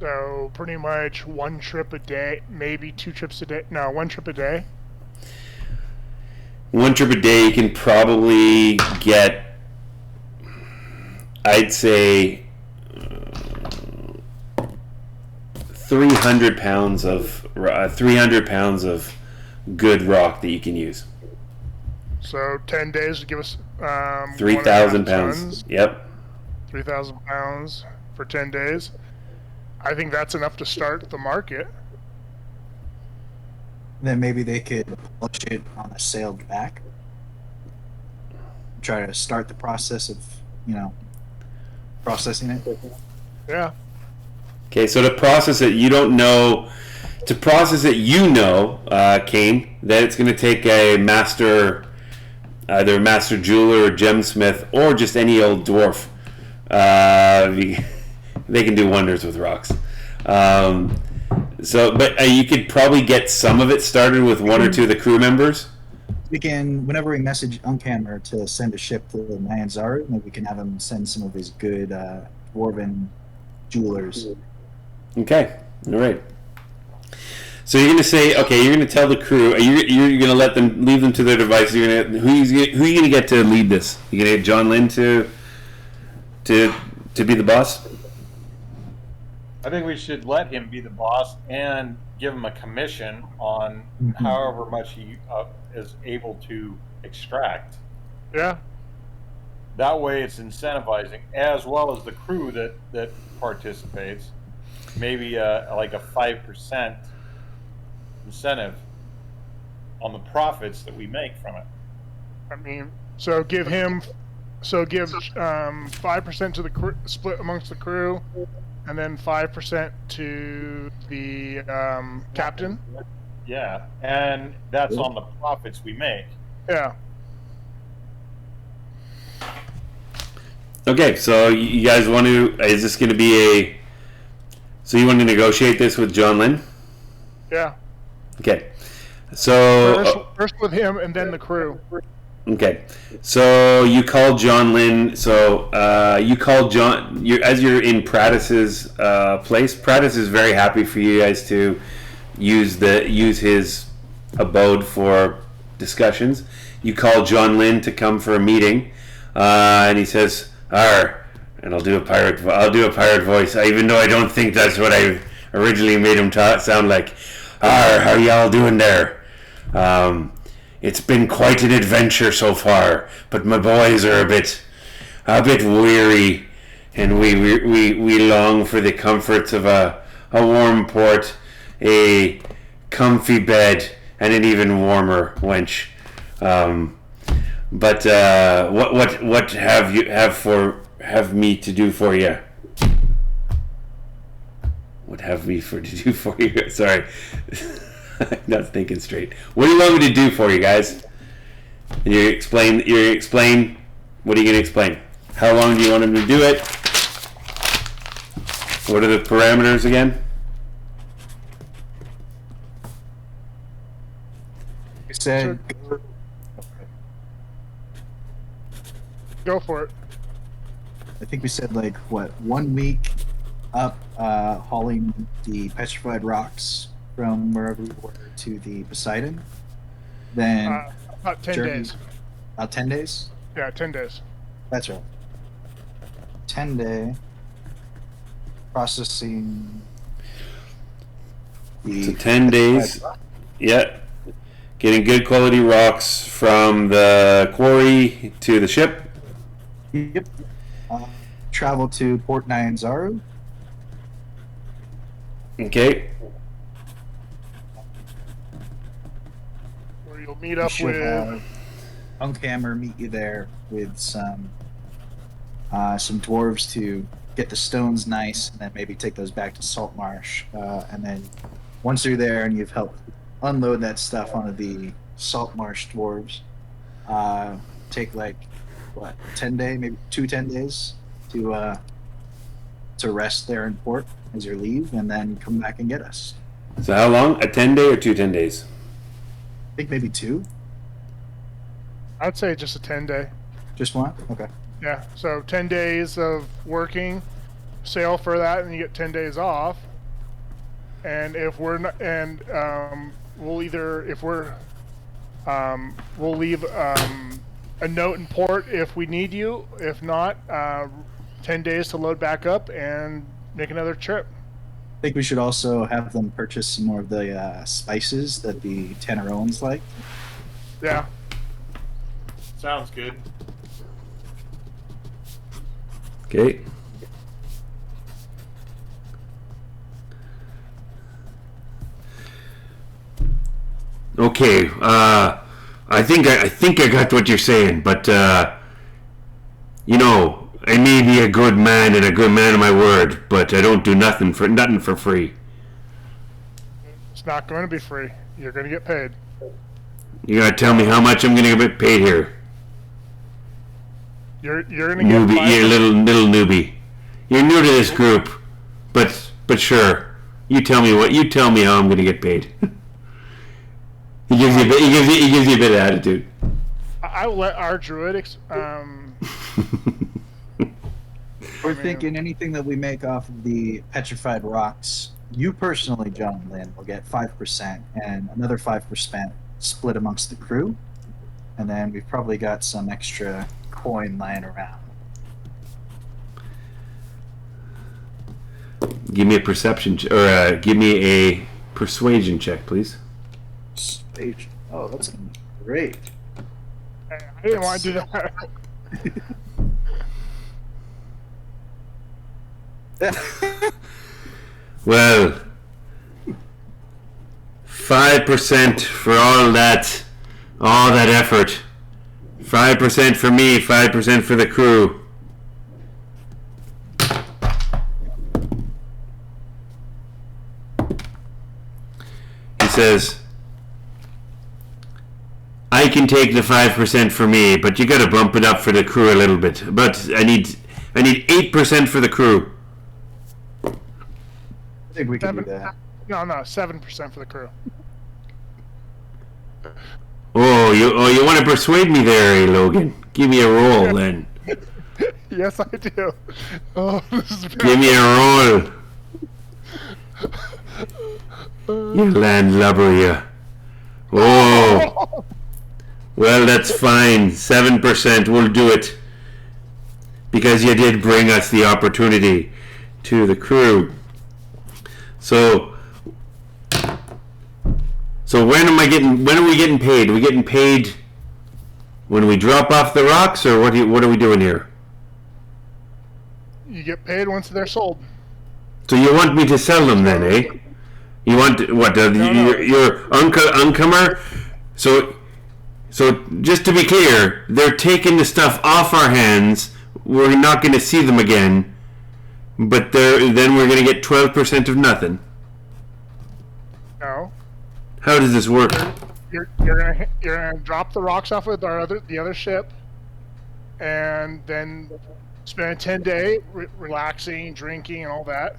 S4: So pretty much one trip a day, maybe 2 trips a day. No, 1 trip a day.
S1: One trip a day, you can probably get, I'd say, 300 pounds of good rock that you can use.
S4: So 10 days to give us
S1: 3,000
S4: 1.5
S1: pounds.
S4: tons,
S1: Yep.
S4: 3,000 pounds for 10 days. I think that's enough to start the market.
S5: Then maybe they could publish it on a sailed back. Try to start the process of, processing it.
S4: Yeah.
S1: Okay, so to process it, you don't know. To process it, Kane, that it's going to take a master, either a master jeweler or gemsmith, or just any old dwarf. They can do wonders with rocks. But you could probably get some of it started with 1 or 2 of the crew members.
S5: We can, whenever we message Uncammer to send a ship to Nyanzaru, maybe we can have him send some of his good dwarven jewelers.
S1: Okay, all right. So you're going to say, okay, you're going to tell the crew, you're going to leave them to their devices. Who are you going to get to lead this? You going to get John Lynn to be the boss?
S2: I think we should let him be the boss and give him a commission on however much he is able to extract.
S4: Yeah.
S2: That way it's incentivizing, as well as the crew that participates. Maybe like a 5% incentive on the profits that we make from it.
S4: I mean, give 5% to the crew, split amongst the crew, and then 5% to the captain.
S2: Yeah, and that's on the profits we make.
S4: Yeah.
S1: Okay, so you guys want to? Is this going to be So you want to negotiate this with John Lynn?
S4: Yeah.
S1: Okay. So
S4: first with him and then the crew.
S1: Okay, so you call John Lynn. So you call John. As you're in Prattis's place. Prattis is very happy for you guys to use his abode for discussions. You call John Lynn to come for a meeting, and he says, "Arr," and I'll do a pirate voice, even though I don't think that's what I originally made him sound like. "Arr, how y'all doing there? It's been quite an adventure so far, but my boys are a bit weary, and we long for the comforts of a warm port, a comfy bed, and an even warmer wench. But what have me to do for you? What have me to do for you? Sorry." I'm not thinking straight. What do you want me to do for you guys? And you explain. What are you going to explain? How long do you want him to do it? What are the parameters again?
S5: You said
S4: Go for it.
S5: I think we said 1 week up hauling the petrified rocks from wherever we were to the Poseidon. Then
S4: About 10 days.
S5: About 10 days?
S4: Yeah, 10 days.
S5: That's right. 10-day processing.
S1: So 10 days. Yeah. Getting good quality rocks from the quarry to the ship.
S5: Yep. Travel to Port Nyanzaru.
S1: Okay.
S4: Where you'll meet
S5: You
S4: up
S5: should
S4: with.
S5: have Unkhammer meet you there with some dwarves to get the stones nice, and then maybe take those back to Saltmarsh. And then once you're there and you've helped unload that stuff onto the Saltmarsh dwarves, take like 10 maybe 10 days to rest there in port as you leave, and then come back and get us.
S1: So how long? A 10-day or 2 10 days?
S5: I think maybe 2.
S4: I'd say just a 10-day.
S5: Just one? Okay.
S4: Yeah. So 10 days of working, sail for that, and you get 10 days off. And if we're not, and we'll either if we're we'll leave a note in port if we need you. If not, 10 days to load back up and make another trip.
S5: I think we should also have them purchase some more of the spices that the Tanneroans like.
S4: Yeah.
S2: Sounds good.
S1: Okay. Okay. I think I got what you're saying, but you know, I may be a good man and a good man of my word, but I don't do nothing for free.
S4: It's not going to be free. You're going to get paid.
S1: You gotta tell me how much I'm gonna get paid here.
S4: You're going to get
S1: Newbie, you little newbie. You're new to this group, but sure. You tell me how I'm gonna get paid. He gives you a bit of attitude.
S4: I will let our druidics.
S5: We're thinking anything that we make off of the petrified rocks, you personally, John Lynn, will get 5%, and another 5% split amongst the crew. And then we've probably got some extra coin lying around.
S1: Give me a perception give me a persuasion check, please.
S5: Persuasion. Oh, that's great.
S4: I didn't want to do that.
S1: Well, 5% for all that effort. 5% for me, 5% for the crew. He says, I can take the 5% for me, but you gotta bump it up for the crew a little bit. But I need 8% for the crew.
S5: I think we can do that.
S4: No, 7% for the crew.
S1: Oh, you want to persuade me there, eh, Logan? Give me a roll then.
S4: Yes, I do. Oh, this is
S1: Give me a roll. You landlubber, you. Oh. Well, that's fine. 7%, we'll do it. Because you did bring us the opportunity to the crew. So when are we getting paid? Are we getting paid when we drop off the rocks, or what are we doing here?
S4: You get paid once they're sold.
S1: So you want me to sell them then, eh? You want what? Your uncomer? So just to be clear, they're taking the stuff off our hands. We're not going to see them again, but then we're going to get 12% of nothing.
S4: No.
S1: How does this work?
S4: You're gonna drop the rocks off with the other ship, and then spend a 10-day relaxing, drinking, and all that.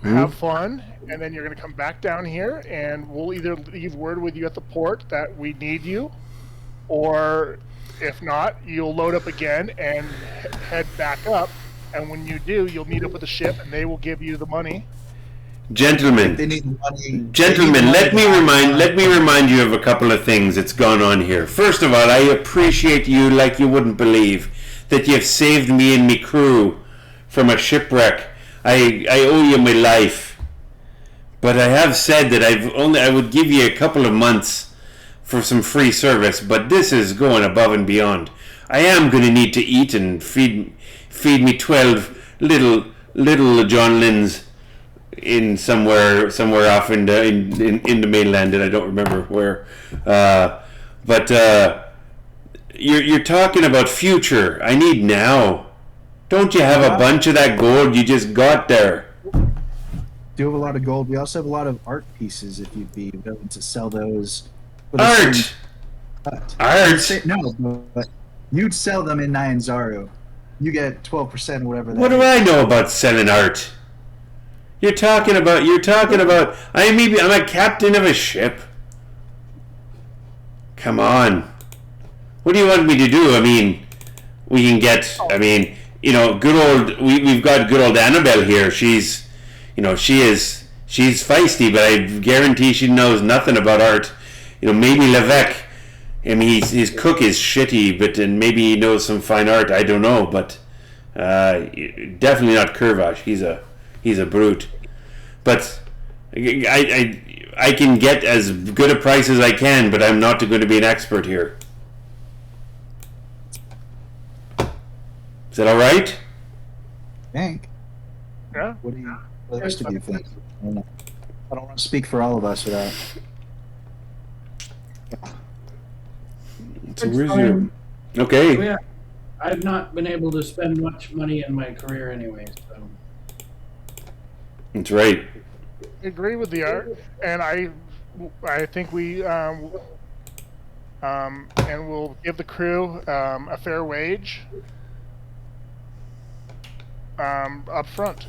S4: Have fun, and then you're gonna come back down here, and we'll either leave word with you at the port that we need you, or if not, you'll load up again and head back up. And when you do, you'll meet up with the ship, and they will give you the money.
S1: Gentlemen,
S5: They need money.
S1: let me remind you of a couple of things that's gone on here. First of all, I appreciate you like you wouldn't believe that you've saved me and me crew from a shipwreck. I owe you my life, but I have said that I would give you a couple of months for some free service, but this is going above and beyond. I am going to need to eat and feed me 12 little John Lynns in somewhere off in the mainland, and I don't remember where. But you're talking about future. I need now. Don't you have a bunch of that gold you just got there?
S5: Do have a lot of gold. We also have a lot of art pieces if you'd be willing to sell those.
S1: Art! Art!
S5: No, but you'd sell them in Nyanzaru. You get 12% or whatever that
S1: What do I know about selling art? You're talking about I'm a captain of a ship. Come on. What do you want me to do? I mean, we can get, we've got good old Annabelle here. She's feisty, but I guarantee she knows nothing about art. Maybe Levesque. I mean, his cook is shitty, and maybe he knows some fine art. I don't know, but definitely not Kurvash. He's a brute. But I can get as good a price as I can, but I'm not going to be an expert here. Is that all right?
S5: Think.
S4: Yeah.
S5: What do the rest of you think? I don't know. I don't want to speak for all of us without.
S1: So where's your... Okay.
S3: Yeah, I've not been able to spend much money in my career anyway, so.
S1: That's right.
S4: I agree with the art, and I think we and we'll give the crew a fair wage up front.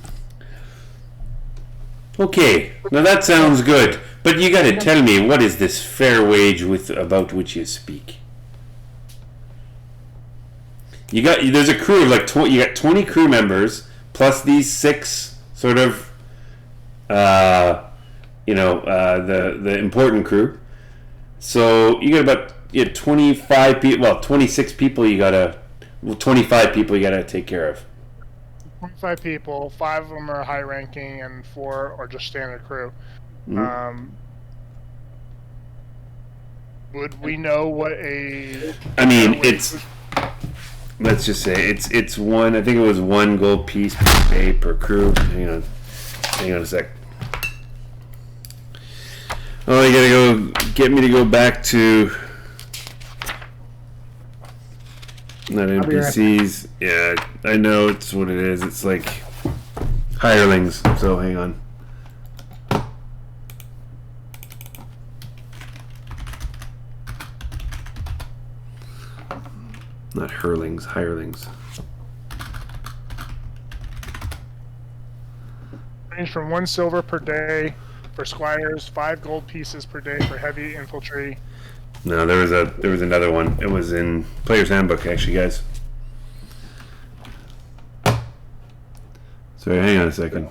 S1: Okay, now that sounds good, but you got to tell me, what is this fair wage about which you speak? There's a crew of you got 20 crew members plus these 6 sort of the important crew. So you got about 25 people, 26 people 25 people you gotta take care of.
S4: 25 people, 5 of them are high ranking and 4 are just standard crew.
S1: Mm-hmm.
S4: Would we know what a...
S1: Let's just say it's one. I think it was 1 gold piece per day per crew. Hang on a sec. Oh, you gotta get me to go back to not NPCs. Yeah, I know it's what it is. It's like hirelings. So hang on. Not hurlings, hirelings.
S4: Range from 1 silver per day for squires, 5 gold pieces per day for heavy infantry.
S1: No, there was another one. It was in Player's Handbook, actually, guys. Sorry, hang on a second.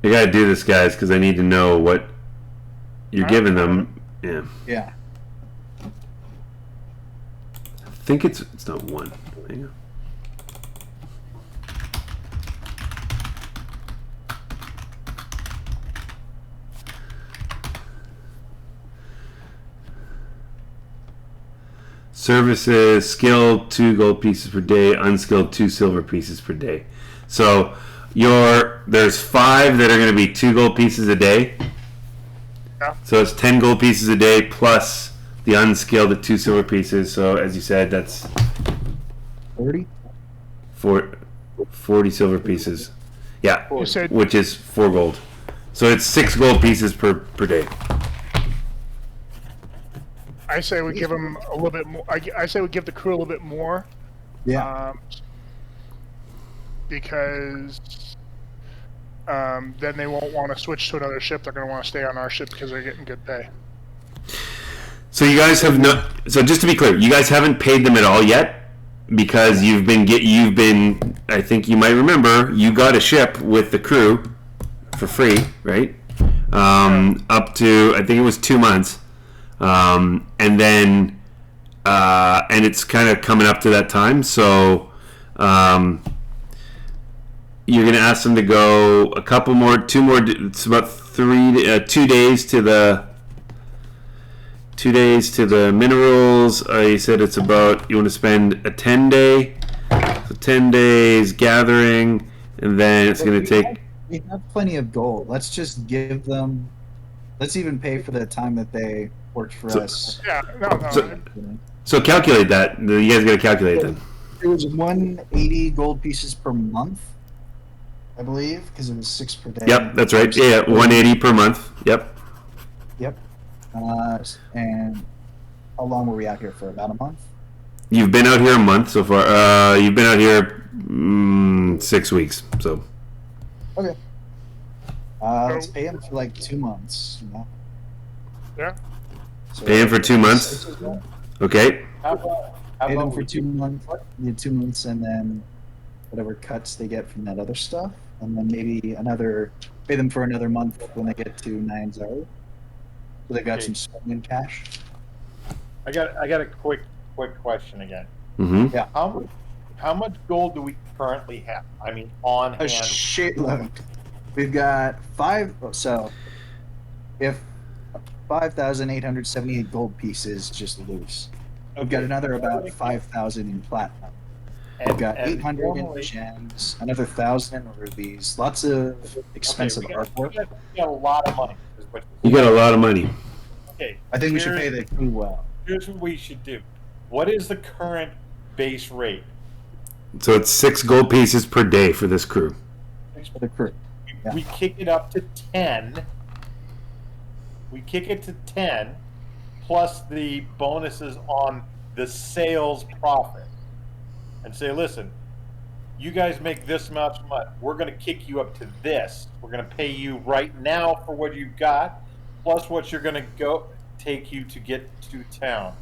S1: I gotta do this, guys, because I need to know what you're giving them. Yeah.
S5: Yeah.
S1: I think it's not 1. Hang on. Services, skilled 2 gold pieces per day, unskilled 2 silver pieces per day. So there's 5 that are going to be 2 gold pieces a day.
S4: Yeah.
S1: So it's 10 gold pieces a day plus the unskilled at 2 silver pieces. So as you said, that's
S5: 40
S1: silver pieces. Yeah,
S4: You said
S1: which is 4 gold. So it's 6 gold pieces per day.
S4: I say we give them a little bit more. I say we give the crew a little bit more.
S5: Yeah.
S4: Because then they won't want to switch to another ship. They're going to want to stay on our ship because they're getting good pay.
S1: So you guys have not. So just to be clear, you guys haven't paid them at all yet, because you've been. I think you might remember you got a ship with the crew for free, right? Up to I think it was 2 months, and then and it's kind of coming up to that time. So you're going to ask them to go a couple more, two more. It's about 2 days to the 2 days to the minerals. You said it's about, you want to spend a 10-day, so 10 days gathering, and then it's going to take.
S5: We have plenty of gold. Let's just give them. Let's even pay for the time that they worked for us.
S4: Yeah, no.
S1: So calculate that. You guys got to calculate that.
S5: It was 180 gold pieces per month, I believe, because it was 6 per day.
S1: Yep, that's right. Yeah, 180 per month. Yep.
S5: Yep. And how long were we out here for? About a month?
S1: You've been out here a month so far. You've been out here 6 weeks. So.
S5: Okay. Let's pay him for like 2 months. You know?
S4: Yeah.
S5: So
S1: Pay him for 2 months. Okay.
S5: Pay them for 2 months. 2 months, and then whatever cuts they get from that other stuff, and then maybe pay them for another month when they get to 9 Zaro. So they've got some spending cash.
S2: I got a quick
S1: Mm-hmm.
S2: question again.
S5: Yeah.
S2: How much gold do we currently have? I mean, on
S5: A
S2: hand.
S5: shitload. We've got 5. So if 5,878 gold pieces just loose, we've got another about 5,000 in platinum. We've got 800 in gems, another 1,000 in rubies, lots of expensive artwork.
S2: We got a lot of money. is what-
S1: You got a lot of money.
S2: Okay.
S5: I think we should pay the crew well.
S2: Here's what we should do. What is the current base rate?
S1: So it's 6 gold pieces per day for this crew.
S5: For the crew. Yeah.
S2: We kick it up to 10. We kick it to 10 plus the bonuses on the sales profit. And say, listen, you guys make this much money. We're going to kick you up to this. We're going to pay you right now for what you've got, plus what you're going to go take you to get to town.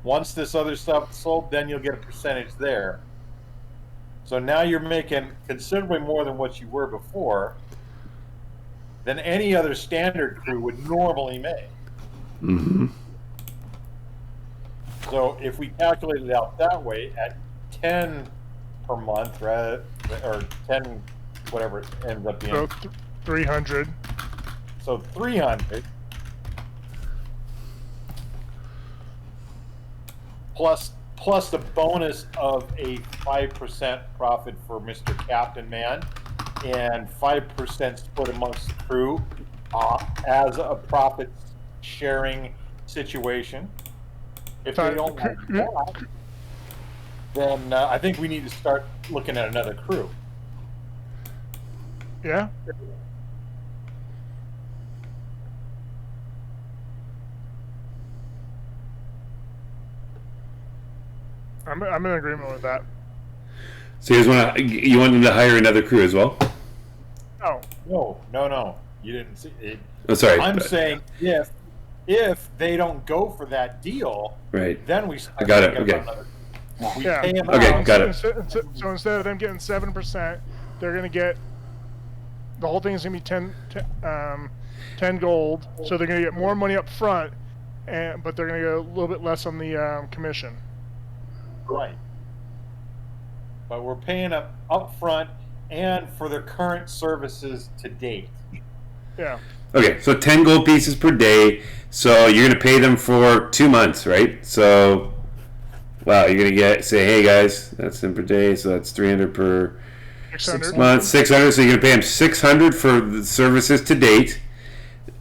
S2: Once this other stuff is sold, then you'll get a percentage there. So now you're making considerably more than what you were before, than any other standard crew would normally make.
S1: Mm-hmm.
S2: So if we calculate it out that way, at 10 per month, rather, or 10, whatever it ends up being.
S4: So 300.
S2: So 300 plus the bonus of a 5% profit for Mr. Captain Man and 5% split amongst the crew as a profit sharing situation. If they don't like that, then I think we need to start looking at another crew.
S4: Yeah. I'm in agreement with that.
S1: So you want them to hire another crew as well?
S2: No. You didn't see it.
S1: Oh, sorry.
S2: I'm saying if they don't go for that deal,
S1: Right.
S2: then we.
S1: I got it. Okay.
S2: We
S4: Yeah.
S2: pay them
S1: Okay,
S2: out.
S1: got it.
S4: So instead of them getting 7%, they're going to get the whole thing is going to be 10 gold. So they're going to get more money up front, but they're going to get a little bit less on the commission.
S2: Right. But we're paying them up front and for their current services to date.
S4: Yeah.
S1: Okay, so 10 gold pieces per day. So you're going to pay them for 2 months, right? So, wow, you're going to say, hey guys, that's them per day. So that's 300 per
S4: 600.
S1: month, 600. So you're going to pay them 600 for the services to date.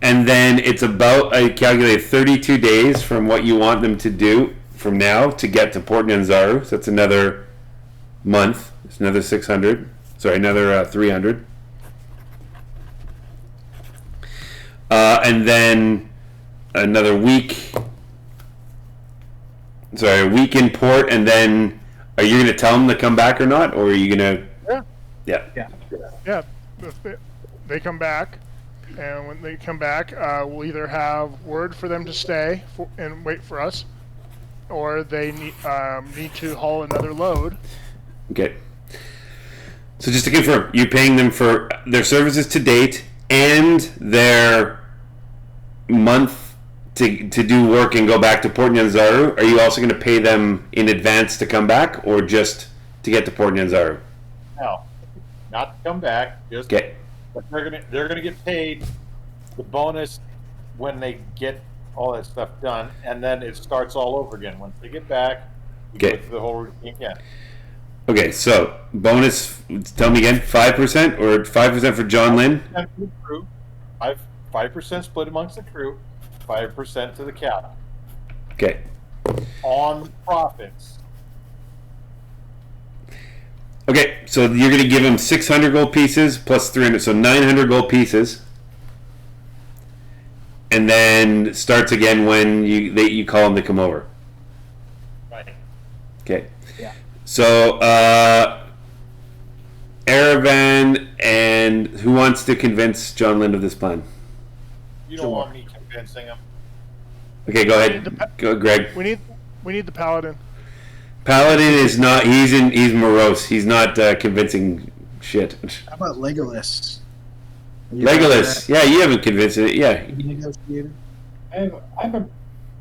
S1: And then it's about, I calculated 32 days from what you want them to do from now to get to Port Nyanzaru. So that's another month. It's another 600. Sorry, another 300. And then another week. Sorry, a week in port, and then are you going to tell them to come back or not, or are you going to?
S4: Yeah.
S1: Yeah.
S4: Yeah. If they come back, and when they come back, we'll either have word for them to stay and wait for us, or they need to haul another load.
S1: Okay. So just to confirm, you're paying them for their services to date and their month to do work and go back to Port Nyanzaru, are you also going to pay them in advance to come back, or just to get to Port Nyanzaru?
S2: No, not to come back. Just
S1: Okay.
S2: but they're gonna get paid the bonus when they get all that stuff done, and then it starts all over again. Once they get back, you
S1: Okay.
S2: go through the whole routine again.
S1: Okay, so bonus. Tell me again, 5% or 5% for John Lynn?
S2: 5% to the crew, 5% split amongst the crew, 5% to the captain
S1: Okay.
S2: on profits.
S1: Okay, so you're going to give him 600 gold pieces plus 300, so 900 gold pieces, and then starts again when you call him to come over.
S2: Right.
S1: Okay.
S5: Yeah.
S1: So, Aravan, and who wants to convince John Lind of this plan?
S2: You don't want me convincing them.
S1: Okay, go ahead. Go, Greg.
S4: We need the paladin.
S1: Paladin is not. He's morose. He's not convincing shit.
S5: How about Legolas?
S1: Legolas. Yeah, you haven't convinced it. Yeah.
S5: Negotiator.
S3: I have a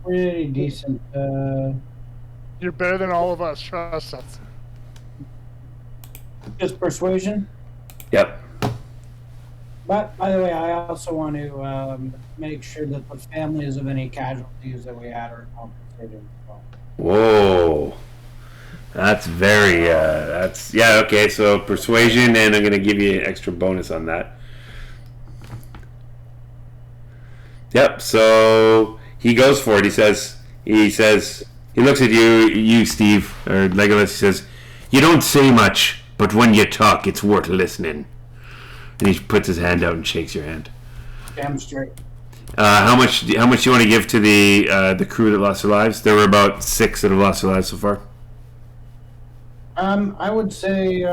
S3: pretty decent.
S4: You're better than all of us. Trust us.
S3: Just persuasion.
S1: Yep.
S3: But by the way, I also want to make sure that the families of any casualties that we had are compensated as well.
S1: Whoa. That's very. That's yeah. Okay. So persuasion, and I'm gonna give you an extra bonus on that. Yep. So he goes for it. He says. He looks at you, Steve, or Legolas. He says, "You don't say much, but when you talk, it's worth listening." And he puts his hand out and shakes your hand.
S3: Damn straight.
S1: How much do you want to give to the crew that lost their lives? There were about 6 that have lost their lives so far.
S3: I would say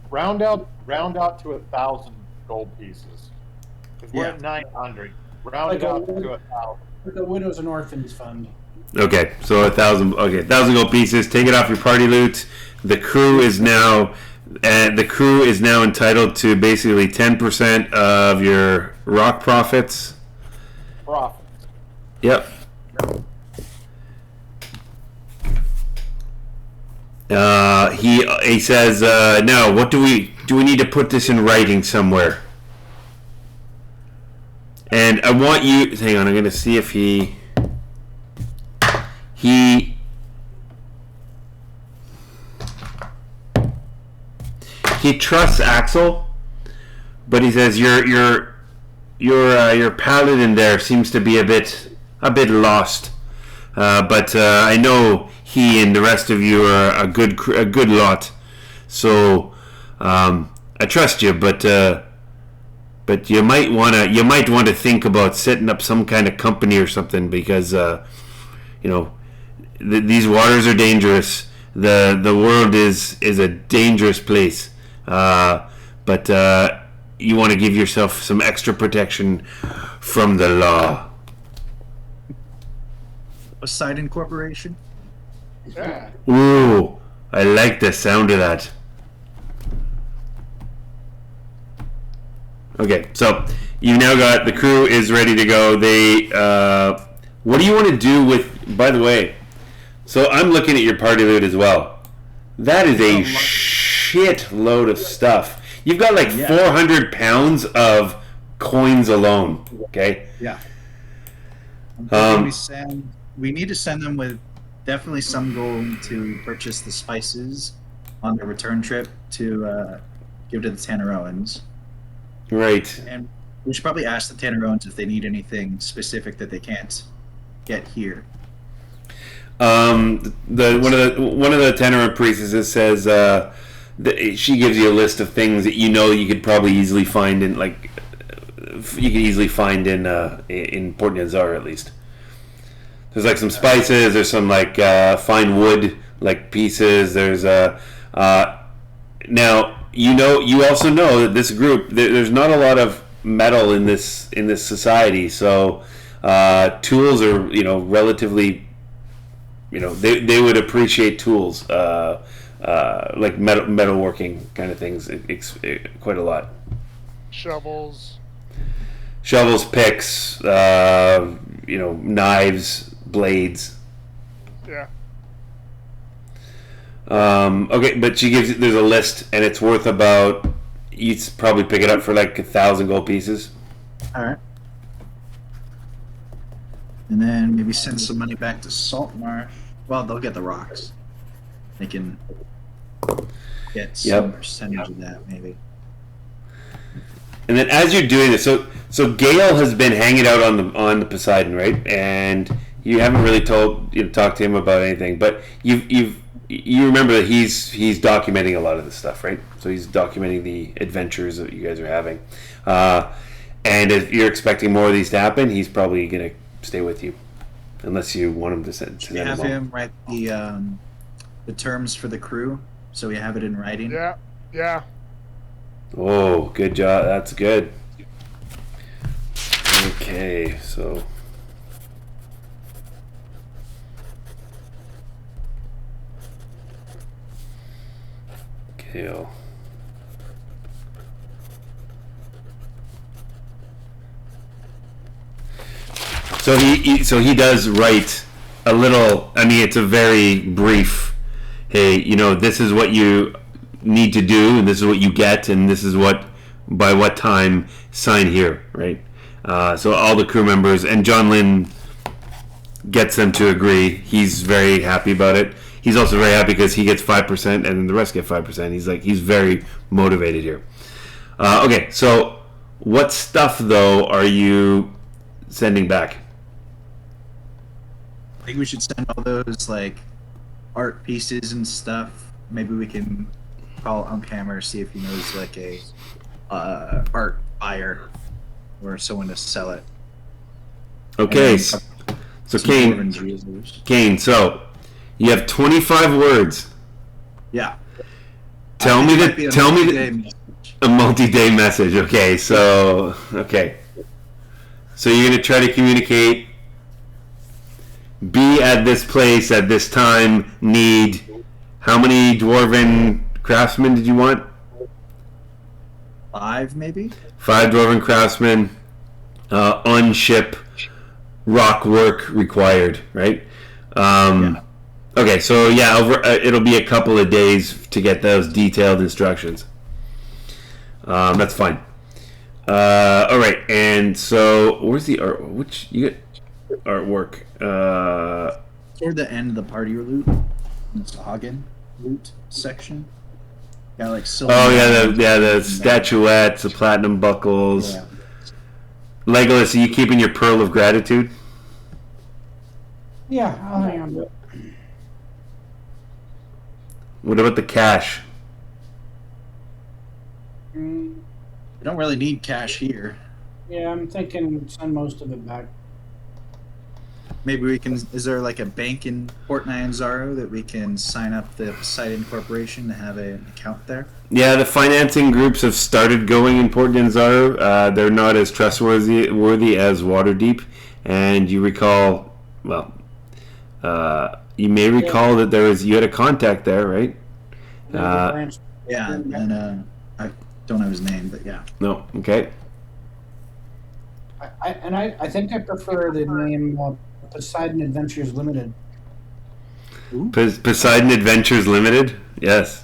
S2: Round out to 1,000 gold pieces. Because we're
S5: Yeah.
S2: at 900. Round it
S3: Like a-
S2: out to 1,000.
S3: the Widows and Orphans Fund.
S1: Okay, so 1,000. Okay, 1,000 gold pieces. Take it off your party loot. The crew is now entitled to basically 10% of your rock profits.
S2: Profits.
S1: Yep. He says, now what do we need to put this in writing somewhere? And I want you. Hang on, I'm going to see if he trusts Axel, but he says your paladin there seems to be a bit lost. But I know he and the rest of you are a good lot, so I trust you. But you might want to think about setting up some kind of company or something, because these waters are dangerous. The world is a dangerous place, but you want to give yourself some extra protection from the law.
S5: Poseidon Corporation.
S4: Yeah.
S1: Ooh, I like the sound of that. Okay, so you've now got the crew is ready to go. They, what do you want to do with? By the way, so I'm looking at your party loot as well. That is a shit load of stuff. You've got like 400 pounds of coins alone. Okay.
S5: Yeah. We need to send them with definitely some gold to purchase the spices on their return trip to give to the Tanneroans.
S1: Right.
S5: And we should probably ask the Tanneroans if they need anything specific that they can't get here.
S1: One of the Tanneron priestesses says she gives you a list of things that you could probably easily find in in Port Nyanzaru at least. There's like some spices. There's some like fine wood like pieces. There's now you also know that this group there's not a lot of metal in this society, so tools are relatively they would appreciate tools like metalworking kind of things quite a lot.
S4: Shovels.
S1: shovels, picks, knives, blades.
S4: Yeah.
S1: Okay, but she gives there's a list, and it's worth about, you'd probably pick it up for like 1,000 gold pieces.
S5: All right. And then maybe send some money back to Saltmarsh. Well, they'll get the rocks. They can get some percentage of that, maybe.
S1: And then as you're doing this, so Gale has been hanging out on the Poseidon, right? And you haven't really talked to him about anything, but you remember that he's documenting a lot of this stuff, right? So he's documenting the adventures that you guys are having. And if you're expecting more of these to happen, he's probably going to stay with you, unless you want him to send.
S5: Should we have him write the terms for the crew, so we have it in writing?
S4: Yeah. Yeah.
S1: Oh, good job. That's good. Okay, so. Kale. So he does write a little. I mean, it's a very brief. Hey, this is what you need to do, and this is what you get, and this is what by what time sign here, right? So all the crew members and John Lynn gets them to agree. He's very happy about it. He's also very happy because he gets 5%, and then the rest get 5%. He's very motivated here. Okay, so what stuff though are you sending back?
S5: I think we should send all those art pieces and stuff. Maybe we can call Unkhammer, see if he knows a art buyer or someone to sell it.
S1: Okay, so Kane, so you have 25 words.
S5: Yeah.
S1: Tell me a multi-day message. Okay, so you're gonna try to communicate. Be at this place at this time. Need how many dwarven craftsmen did you want?
S5: 5, maybe.
S1: 5 dwarven craftsmen. On ship. Rock work required. Right.
S5: Yeah.
S1: Okay, so it'll be a couple of days to get those detailed instructions. That's fine. All right, and so where's the art? Which you get artwork?
S5: Toward the end of the party loot, it's Hagen loot section. Yeah, silver.
S1: Oh the statuettes, the platinum buckles.
S5: Yeah.
S1: Legolas, are you keeping your pearl of gratitude?
S3: Yeah, I'll hang on to it.
S1: What about the cash?
S5: We don't really need cash here.
S3: Yeah, I'm thinking send most of it back.
S5: Maybe we can. Is there a bank in Port Nyanzaru that we can sign up the Poseidon Corporation to have an account there?
S1: Yeah, the financing groups have started going in Port Nyanzaru. They're not as trustworthy as Waterdeep, and you recall, you may recall that you had a contact there, right?
S5: Yeah, and I don't know his name, but yeah.
S1: No, okay.
S3: I think I prefer the name Poseidon Adventures Limited.
S1: Poseidon Adventures Limited? Yes.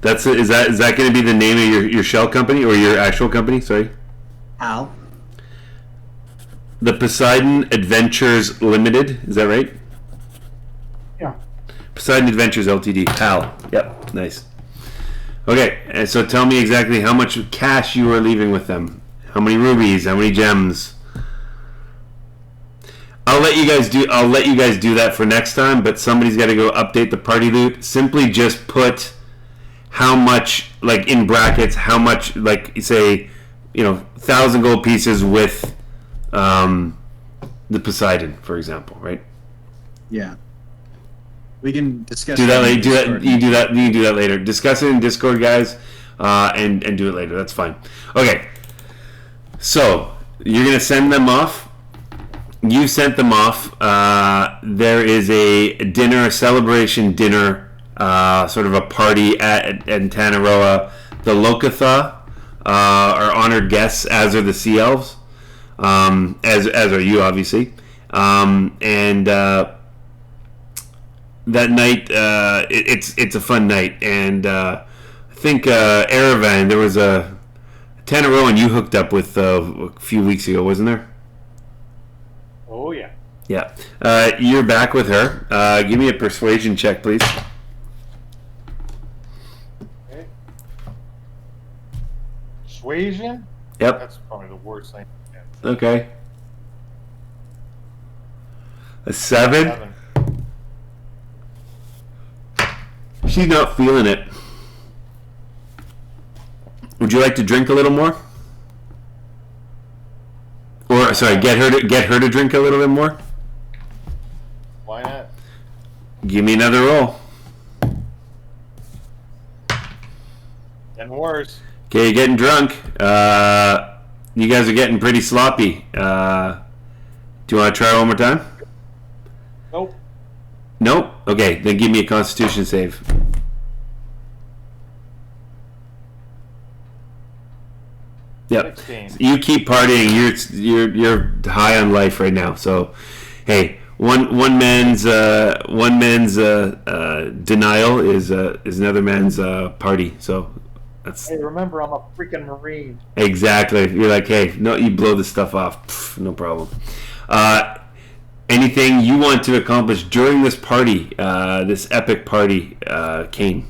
S1: Is that going to be the name of your shell company or your actual company? Sorry.
S5: Al.
S1: The Poseidon Adventures Limited. Is that right?
S3: Yeah.
S1: Poseidon Adventures Ltd. PAL. Yep. Nice. Okay, and so tell me exactly how much cash you are leaving with them. How many rubies? How many gems? I'll let you guys do that for next time. But somebody's got to go update the party loot. Simply just put how much, in brackets, how much, say, 1,000 gold pieces with the Poseidon, for example, right?
S5: Yeah. We can discuss.
S1: Do that later. You can do that later. Discuss it in Discord, guys, and do it later. That's fine. Okay. So you're gonna send them off. You sent them off. There is a celebration dinner, sort of a party at Tanaroa. The Lokatha are honored guests, as are the sea elves, as are you, obviously. And that night, it's a fun night. And I think Erevan, there was a Tannerowan you hooked up with a few weeks ago, wasn't there?
S2: Oh, yeah.
S1: Yeah. You're back with her. Give me a persuasion check, please.
S2: Okay. Persuasion?
S1: Yep.
S2: That's probably the worst thing.
S1: Okay. A 7?
S2: 7.
S1: She's not feeling it. Would you like to drink a little more? Or sorry, get her to drink a little bit more?
S2: Why not?
S1: Give me another roll.
S2: And worse.
S1: Okay, you're getting drunk. You guys are getting pretty sloppy. Do you want to try one more time?
S2: Nope.
S1: Nope? Okay, then give me a Constitution save. Yep.
S2: 16.
S1: You keep partying. You're high on life right now. So, hey, one man's denial is another man's party. So that's
S2: Hey, remember, I'm a freaking Marine.
S1: exactly. You're like, hey, no, you blow this stuff off. Pff, no problem. Anything you want to accomplish during this party, this epic party, Kane?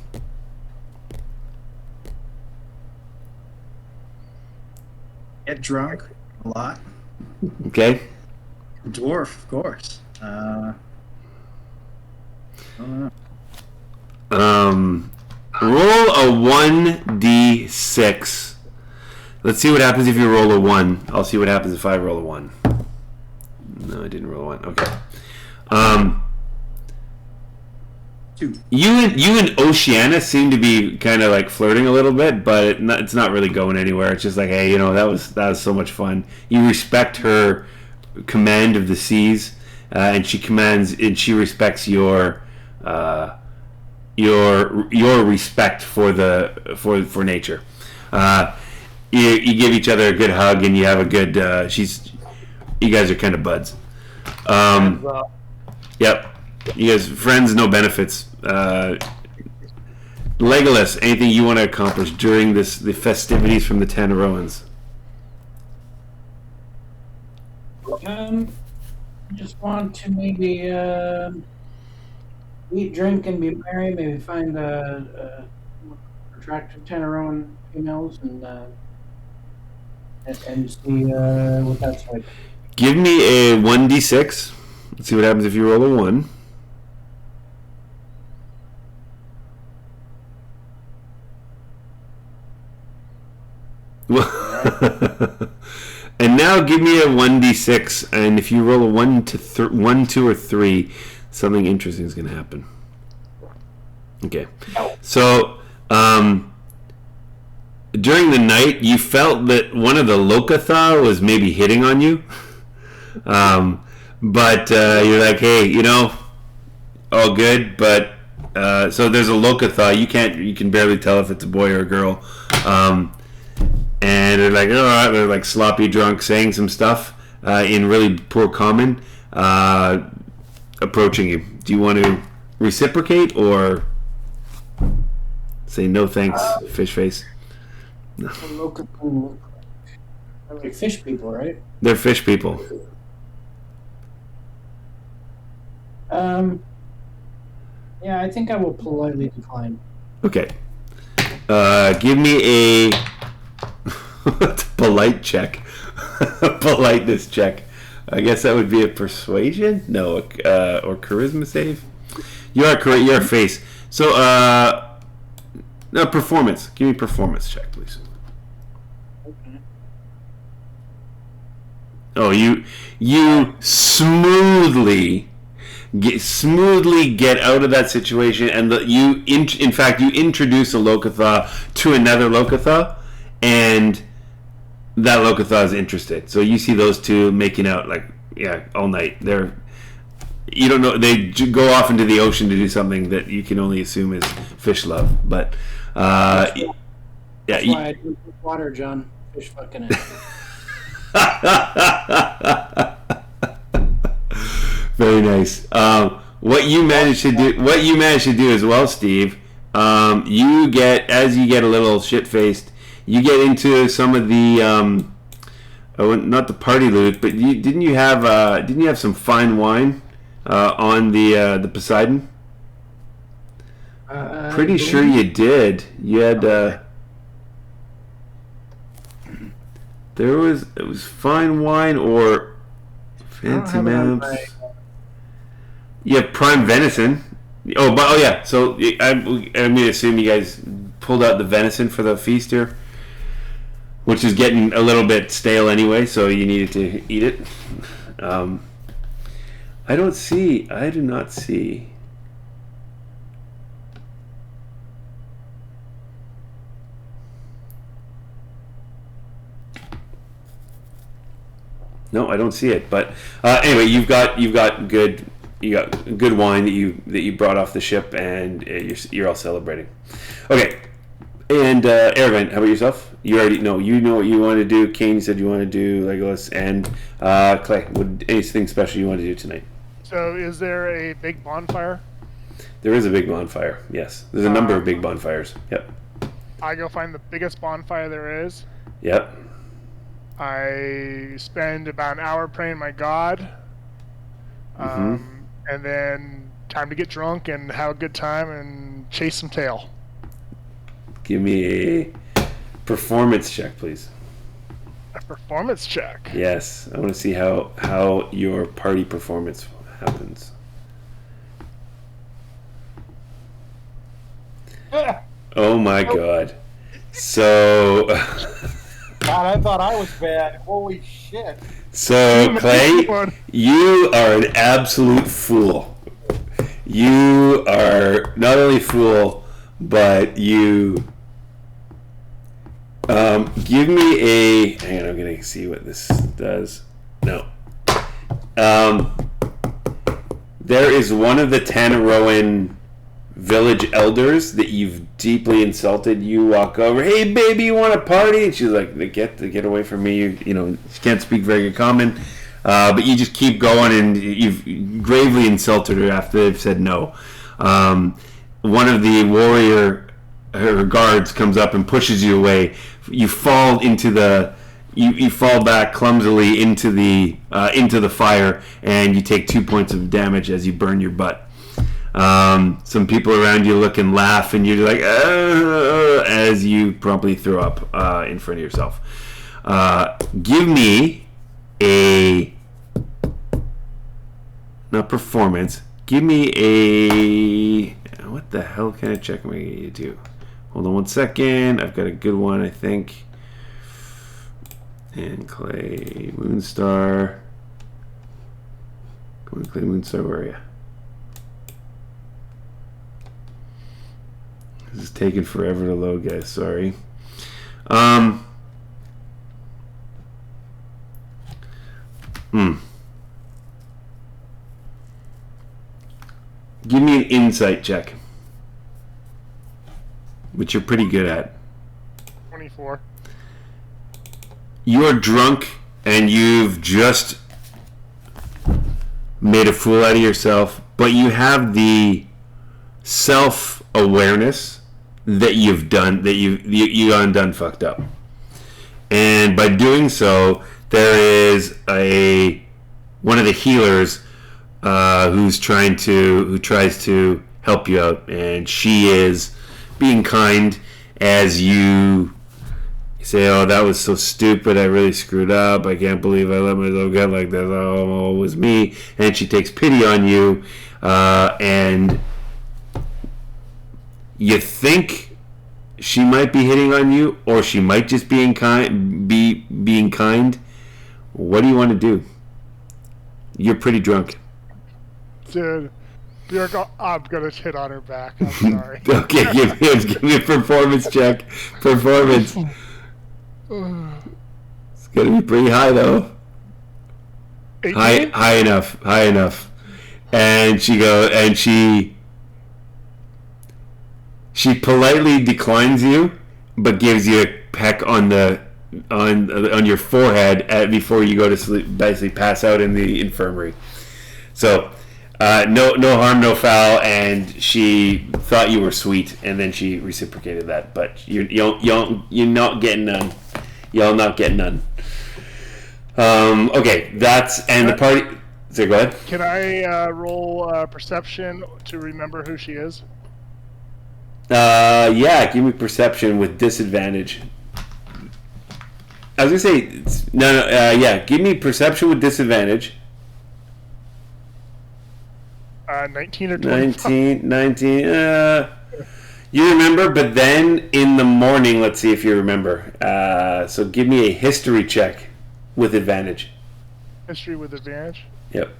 S5: Get drunk a lot.
S1: Okay.
S5: Dwarf, of course. I don't know.
S1: Roll a 1d6. Let's see what happens if you roll a 1. I'll see what happens if I roll a 1. No, I didn't roll a 1. Okay.
S5: 2.
S1: You and Oceana seem to be kind of like flirting a little bit, but it's not really going anywhere. It's just like, hey, that was so much fun. You respect her command of the seas, and she respects your respect for nature. You give each other a good hug, and you have a good. You guys are kind of buds. Yep. You guys, friends, no benefits. Legolas, anything you want to accomplish during the festivities from the Tanneroans?
S3: I just want to maybe eat, drink, and be merry. Maybe find attractive Tanneroan females and see what that's like.
S1: Give me a 1d6. Let's see what happens if you roll a 1. And now give me a 1d6, and if you roll a 1, 2, or 3, something interesting is going to happen. Okay. So, during the night, you felt that one of the Lokatha was maybe hitting on you. But you're like, hey, all good, but so there's a Lokatha. You can barely tell if it's a boy or a girl. And they're like, oh, they're like sloppy drunk, saying some stuff in really poor common, approaching you. Do you want to reciprocate or say no thanks, fish face? No.
S3: They're like fish people, right?
S1: They're fish people.
S3: Yeah, I think I will politely decline.
S1: Okay. Give me a polite check. Politeness check. I guess that would be a persuasion? No, or charisma save? You're a face. So, no, performance. Give me a performance check, please.
S3: Okay.
S1: Oh, you smoothly get out of that situation, and in fact you introduce a Lokatha to another Lokatha, and that Lokatha is interested. So you see those two making out all night. You don't know, they go off into the ocean to do something that you can only assume is fish love, but Yeah.
S3: That's why I drink this water, John. Fish fucking it.
S1: Very nice. What you managed to do as well, Steve. You get a little shit faced. You get into some of the not the party loot, but didn't you have some fine wine on the Poseidon? Pretty sure you did. You had it was fine wine or fancy maps. You have prime venison. Oh yeah. So I'm gonna assume you guys pulled out the venison for the feast here, which is getting a little bit stale anyway. So you needed to eat it. I do not see. No, I don't see it. But anyway, you've got good wine that you brought off the ship, and you're all celebrating. Okay, and Erevan, how about yourself? You already know. You know what you want to do. Kane, you said you want to do Legolas, and Clay. Anything special you want to do tonight?
S4: So, is there a big bonfire?
S1: There is a big bonfire. Yes, there's a number of big bonfires. Yep.
S4: I go find the biggest bonfire there is.
S1: Yep.
S4: I spend about an hour praying my God, and then time to get drunk and have a good time and chase some tail.
S1: Give me a performance check, please.
S4: A performance check?
S1: Yes, I want to see how your party performance happens. Oh my God. So...
S2: God, I thought I was bad. Holy shit.
S1: So, Clay, you are an absolute fool. You are not only fool, but you... give me a... Hang on, I'm going to see what this does. No. There is one of the Tanaroan village elders that you've deeply insulted. You walk over, hey baby, you want a party? And she's like, get away from me. You she can't speak very good common, but you just keep going, and you've gravely insulted her after they've said no. One of the her guards comes up and pushes you away. You fall into you fall back clumsily into the fire, and you take 2 points of damage as you burn your butt. Some people around you look and laugh, and you're like, as you promptly throw up in front of yourself. Give me not performance. Give me a... What the hell kind of check am I going to do? Hold on 1 second. I've got a good one, I think. And Clay Moonstar. Come on, Clay Moonstar, where are you? This is taking forever to load, guys. Sorry. Give me an insight check, which you're pretty good at.
S4: 24.
S1: You're drunk, and you've just made a fool out of yourself, but you have the self-awareness that you've done, that you done fucked up, and by doing so, there is one of the healers who tries to help you out, and she is being kind as you say, "Oh, that was so stupid. I really screwed up. I can't believe I let myself get like this. Oh, it was me." And she takes pity on you, and you think she might be hitting on you, or she might just being kind. What do you want to do? You're pretty drunk.
S4: Dude, I'm gonna hit on her back. I'm sorry.
S1: Okay, give me a performance check. Performance. It's gonna be pretty high though.
S4: 18?
S1: High enough. And she politely declines you, but gives you a peck on your forehead before you go to sleep, basically pass out in the infirmary. So no harm, no foul, and she thought you were sweet, and then she reciprocated that. But you're not getting none. Y'all not getting none. Okay, the party. So go ahead.
S4: Can I roll perception to remember who she is?
S1: Yeah, give me perception with disadvantage. I was gonna say yeah, give me perception with disadvantage.
S4: 19 or 25.
S1: 19. You remember, but then in the morning, let's see if you remember. So give me a history check with advantage.
S4: History with advantage?
S1: Yep.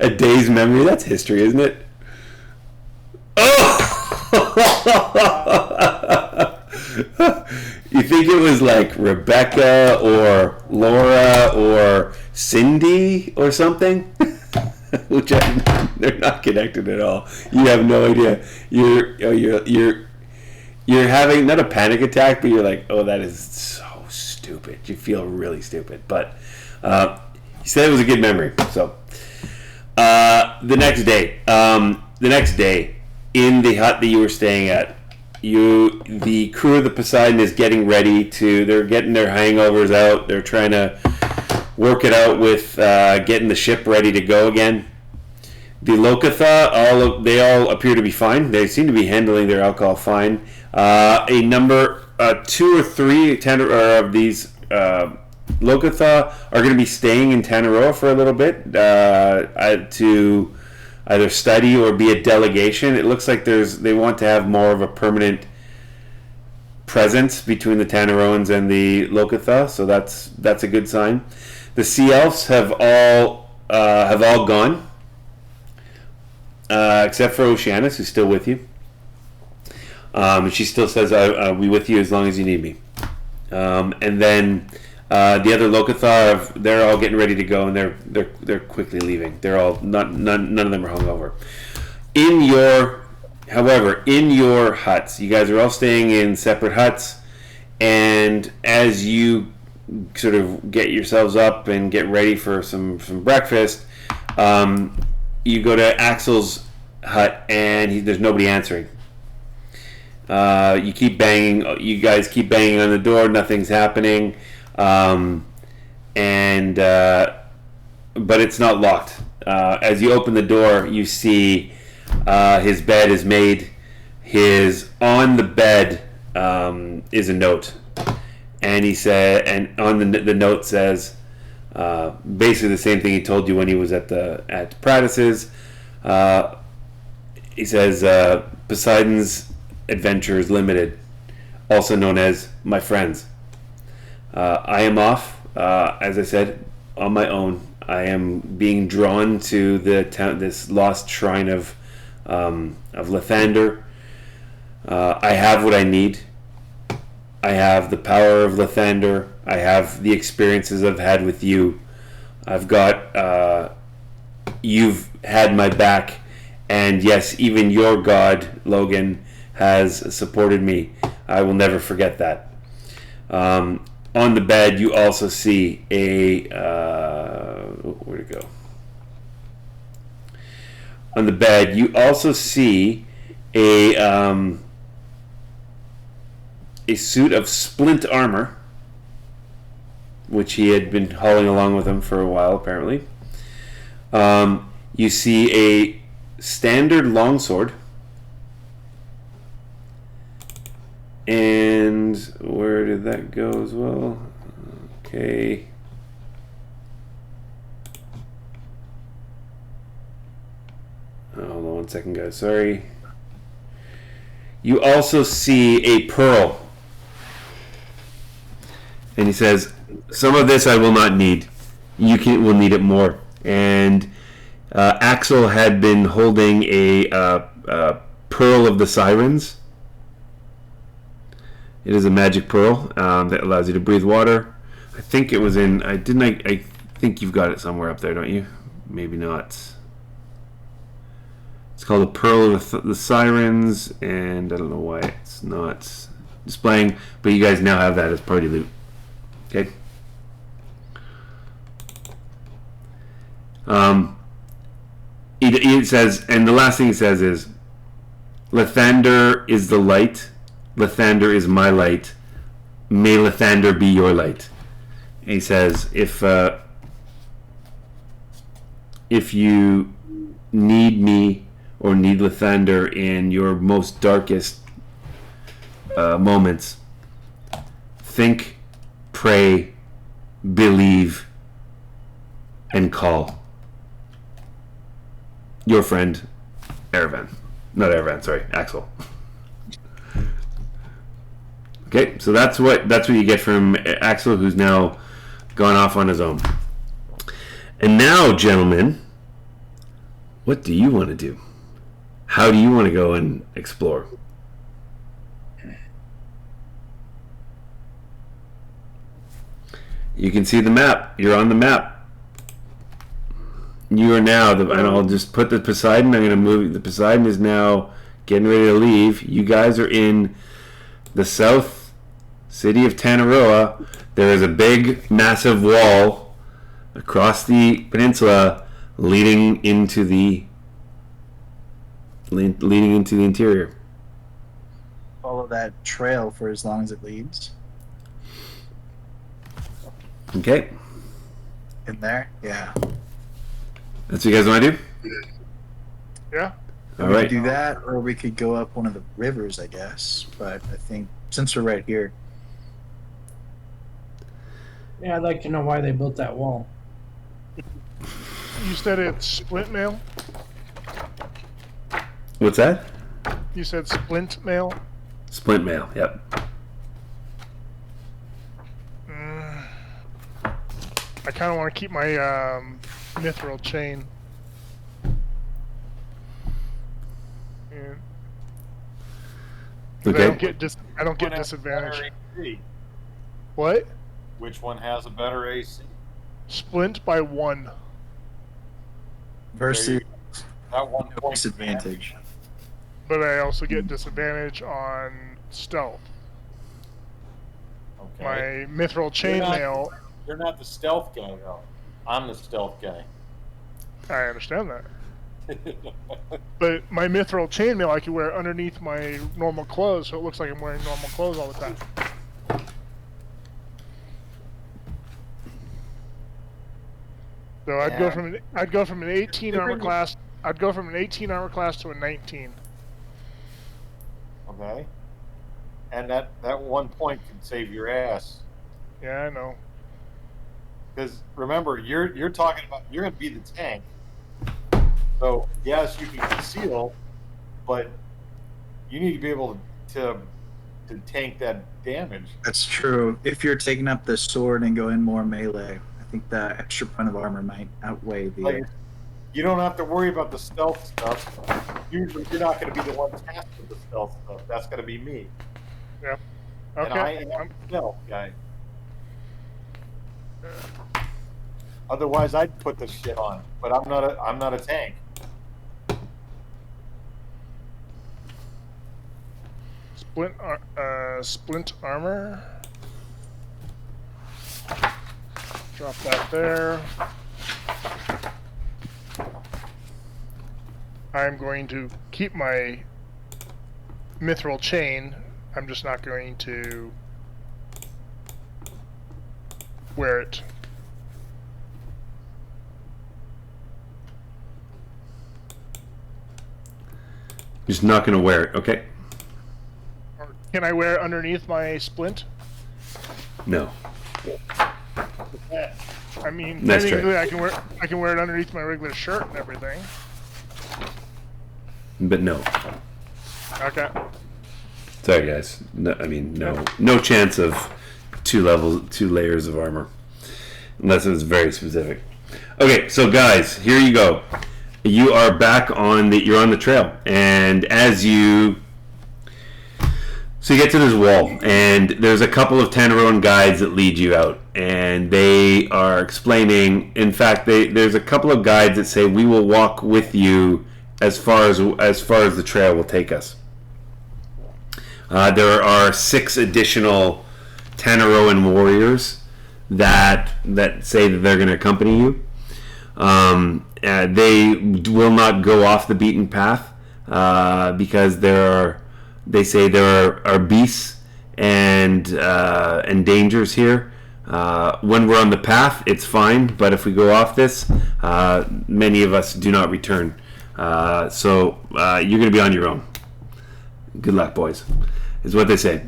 S1: A day's memory, that's history, isn't it? Oh! You think it was like Rebecca or Laura or Cindy or something? Which they're not connected at all. You have no idea. You're having not a panic attack, but you're like, oh, that is so stupid. You feel really stupid. But you said it was a good memory. So the next day in the hut that you were staying at, the crew of the Poseidon is getting ready they're getting their hangovers out. They're trying to work it out with getting the ship ready to go again. The Lokatha, they all appear to be fine. They seem to be handling their alcohol fine. A number, 2 or 3 of these Lokatha are going to be staying in Tangaroa for a little bit to either study or be a delegation. It looks like they want to have more of a permanent presence between the Tangaroans and the Lokatha, so that's a good sign. The Sea Elves have all gone, except for Oceanus, who's still with you. And she still says, "I'll be with you as long as you need me." And then the other Lokatha, they're all getting ready to go, and they're quickly leaving. They're all none of them are hungover. In your huts, you guys are all staying in separate huts, and as you sort of get yourselves up and get ready for some breakfast, you go to Axel's hut, and there's nobody answering. You guys keep banging on the door, nothing's happening, but it's not locked. As you open the door, you see his bed is made. On the bed is a note, and he said, and on the note says basically the same thing he told you when he was at Prattis's. He says, Poseidon's Adventures Limited, also known as My Friends. I am off, as I said, on my own. I am being drawn to this lost shrine of Lathander. I have what I need. I have the power of Lathander. I have the experiences I've had with you. I've got, you've had my back, and yes, even your god, Logan, has supported me. I will never forget that. On the bed, you also see where'd it go? On the bed, you also see a suit of splint armor, which he had been hauling along with him for a while, apparently. You see a standard longsword. And where did that go as well? Okay. Hold on one second, guys. Sorry. You also see a pearl. And he says, some of this I will not need. Will need it more. And Axel had been holding a pearl of the sirens. It is a magic pearl that allows you to breathe water. I think it was in. I think you've got it somewhere up there, don't you? Maybe not. It's called the Pearl of the Sirens, and I don't know why it's not displaying, but you guys now have that as party loot. Okay. It says, and the last thing it says is, Lathander is the light. Lathander is my light. May Lathander be your light. And he says, if you need me or need Lathander in your most darkest moments, think, pray, believe, and call. Your friend, Erevan. Not Erevan, sorry, Axel. Okay, so that's what you get from Axel, who's now gone off on his own. And now, gentlemen, what do you want to do? How do you want to go and explore? You can see the map. You're on the map. You are now, and I'll just put the Poseidon, I'm going to move, the Poseidon is now getting ready to leave. You guys are in the south city of Tangaroa. There is a big, massive wall across the peninsula leading into the interior.
S5: Follow that trail for as long as it leads.
S1: Okay.
S5: In there? Yeah.
S1: That's what you guys want to do?
S4: Yeah.
S1: All
S5: We
S1: right.
S5: could do that, or we could go up one of the rivers, I guess. But I think since we're right here,
S3: Yeah, I'd like to know why they built that wall.
S4: You said it's splint mail?
S1: What's that?
S4: You said splint mail?
S1: Splint mail, yep.
S4: I kind of want to keep my mithril chain. Yeah. 'Cause
S1: Okay.
S4: I don't get
S2: One has
S4: disadvantage.
S2: better AC.
S4: What?
S2: Which one has a better AC?
S4: Splint by 1.
S5: versus
S2: That one
S5: no
S2: point
S5: disadvantage.
S4: But I also get disadvantage on stealth.
S2: Okay.
S4: My mithril chainmail.
S2: You're not the stealth guy, though. I'm the stealth guy.
S4: I understand that. But my mithril chainmail I can wear underneath my normal clothes, so it looks like I'm wearing normal clothes all the time. So I'd go from an 18 armor class. I'd go from an 18 armor class to a 19.
S2: Okay. And that 1 point can save your ass.
S4: Yeah, I know.
S2: Because remember, you're talking about you're going to be the tank. So yes, you can conceal, but you need to be able to tank that damage.
S5: That's true. If you're taking up the sword and going more melee, I think the extra point of armor might outweigh the.
S2: Like, you don't have to worry about the stealth stuff. Usually, you're not going to be the one tasked with the stealth stuff. That's going to be me.
S4: Yeah.
S2: And I
S4: Okay.
S2: am the stealth guy. Otherwise, I'd put this shit on. But I'm not a tank.
S4: Splint armor. Drop that there. I'm going to keep my mithril chain. I'm just not going to wear it.
S1: Just not going to wear it, okay?
S4: Or can I wear it underneath my splint?
S1: No.
S4: I mean,
S1: That's
S4: technically,
S1: true.
S4: I can wear it underneath my regular shirt and everything.
S1: But no.
S4: Okay.
S1: Sorry, guys. No, I mean, no chance of two layers of armor, unless it's very specific. Okay, so guys, here you go. You are back you're on the trail, and you get to this wall, and there's a couple of Tanneroan guides that lead you out, and they are explaining. In fact, there's a couple of guides that say, "We will walk with you as far as the trail will take us. There are 6 additional Tanaroan warriors that say that they're going to accompany you. They will not go off the beaten path because they say there are beasts and dangers here. When we're on the path, it's fine, but if we go off this, many of us do not return. So you're going to be on your own. Good luck, boys, is what they say.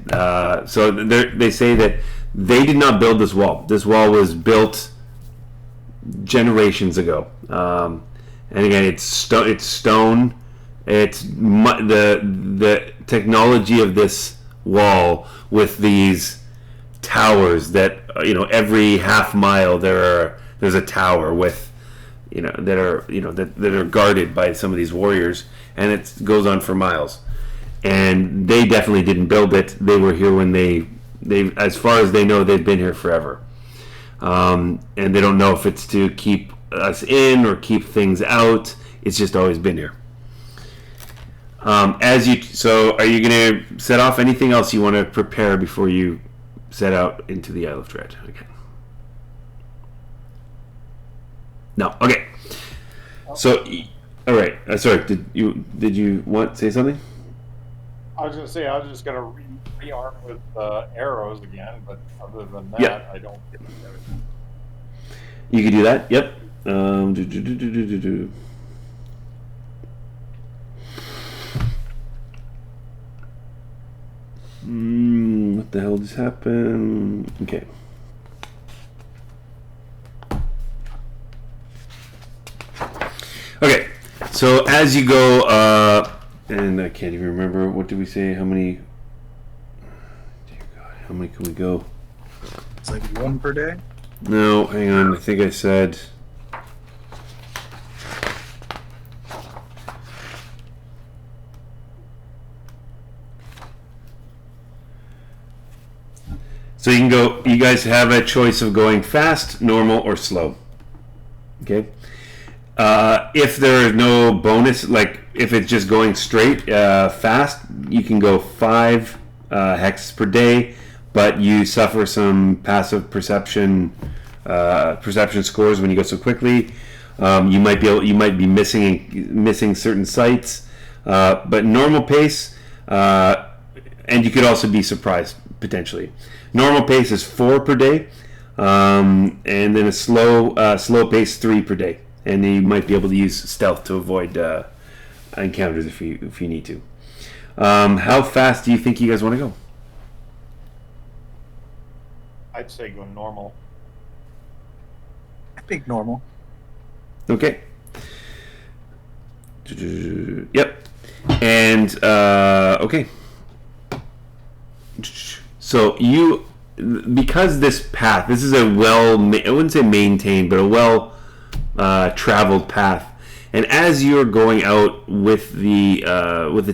S1: So they say that they did not build this wall. This wall was built generations ago. And again, it's stone. It's the technology of this wall with these towers that every half mile there's a tower with that are guarded by some of these warriors, and it goes on for miles. And they definitely didn't build it. They were here when they as far as they know, they've been here forever. And they don't know if it's to keep us in or keep things out. It's just always been here. So are you going to set off? Anything else you want to prepare before you set out into the Isle of Dread? Okay. No. Okay. So, all right. Sorry. Did you want to say something?
S2: I was going to say I was just going to rearm with arrows again, but other than that,
S1: yeah.
S2: I don't get it.
S1: You could do that. Yep. What the hell just happened? Okay. Okay. So as you go, and I can't even remember, what did we say? How many? Dear God, how many can we go?
S5: It's like 1 per day.
S1: No, hang on. I think I said. So you can go. You guys have a choice of going fast, normal, or slow. Okay. If there is no bonus, like if it's just going straight fast, you can go 5 hexes per day, but you suffer some passive perception scores when you go so quickly. You might be missing certain sights, but normal pace, and you could also be surprised potentially. Normal pace is 4 per day, and then a slow pace 3 per day. And you might be able to use stealth to avoid encounters if you need to. How fast do you think you guys want to go?
S2: I'd say go normal.
S5: I think normal.
S1: Okay. Yep. And okay. So because this path, this is a I wouldn't say maintained, but a well traveled path, and as you're going out with the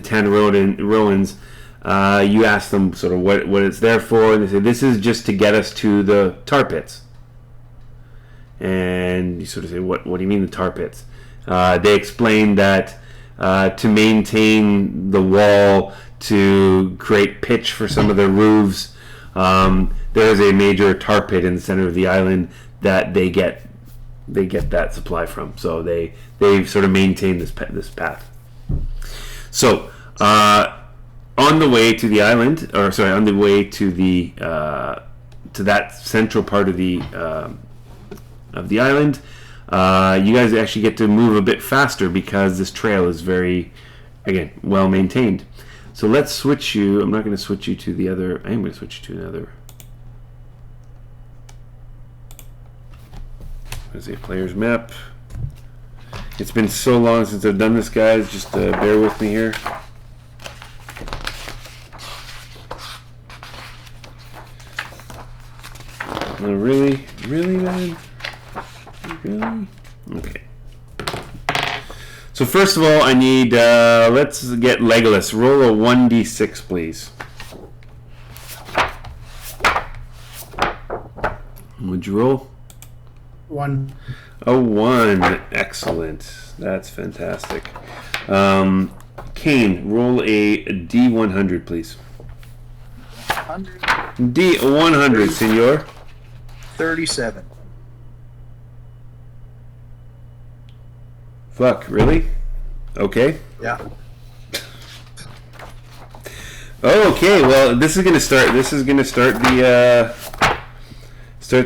S1: Tanaroans, you ask them sort of what it's there for, and they say this is just to get us to the tar pits. And you sort of say, what do you mean the tar pits? They explain that to maintain the wall, to create pitch for some of the roofs, there is a major tar pit in the center of the island that they get that supply from. So they sort of maintain this path. So on the way to the island, on the way to the to that central part of the island, you guys actually get to move a bit faster because this trail is very, again, well maintained. So let's switch you. I'm not going to switch you to the other. I am going to switch you to another. Let's see, player's map. It's been so long since I've done this, guys. Just bear with me here. Oh, really, man? Really? Okay. So first of all, I need. Let's get Legolas. Roll a 1d6, please. What'd you roll?
S3: 1.
S1: A 1. Excellent. That's fantastic. Kane, roll a D100, please.
S5: 100,
S1: D100, senor.
S5: 37.
S1: Fuck, really? Okay.
S5: Yeah.
S1: Okay, well, this is gonna start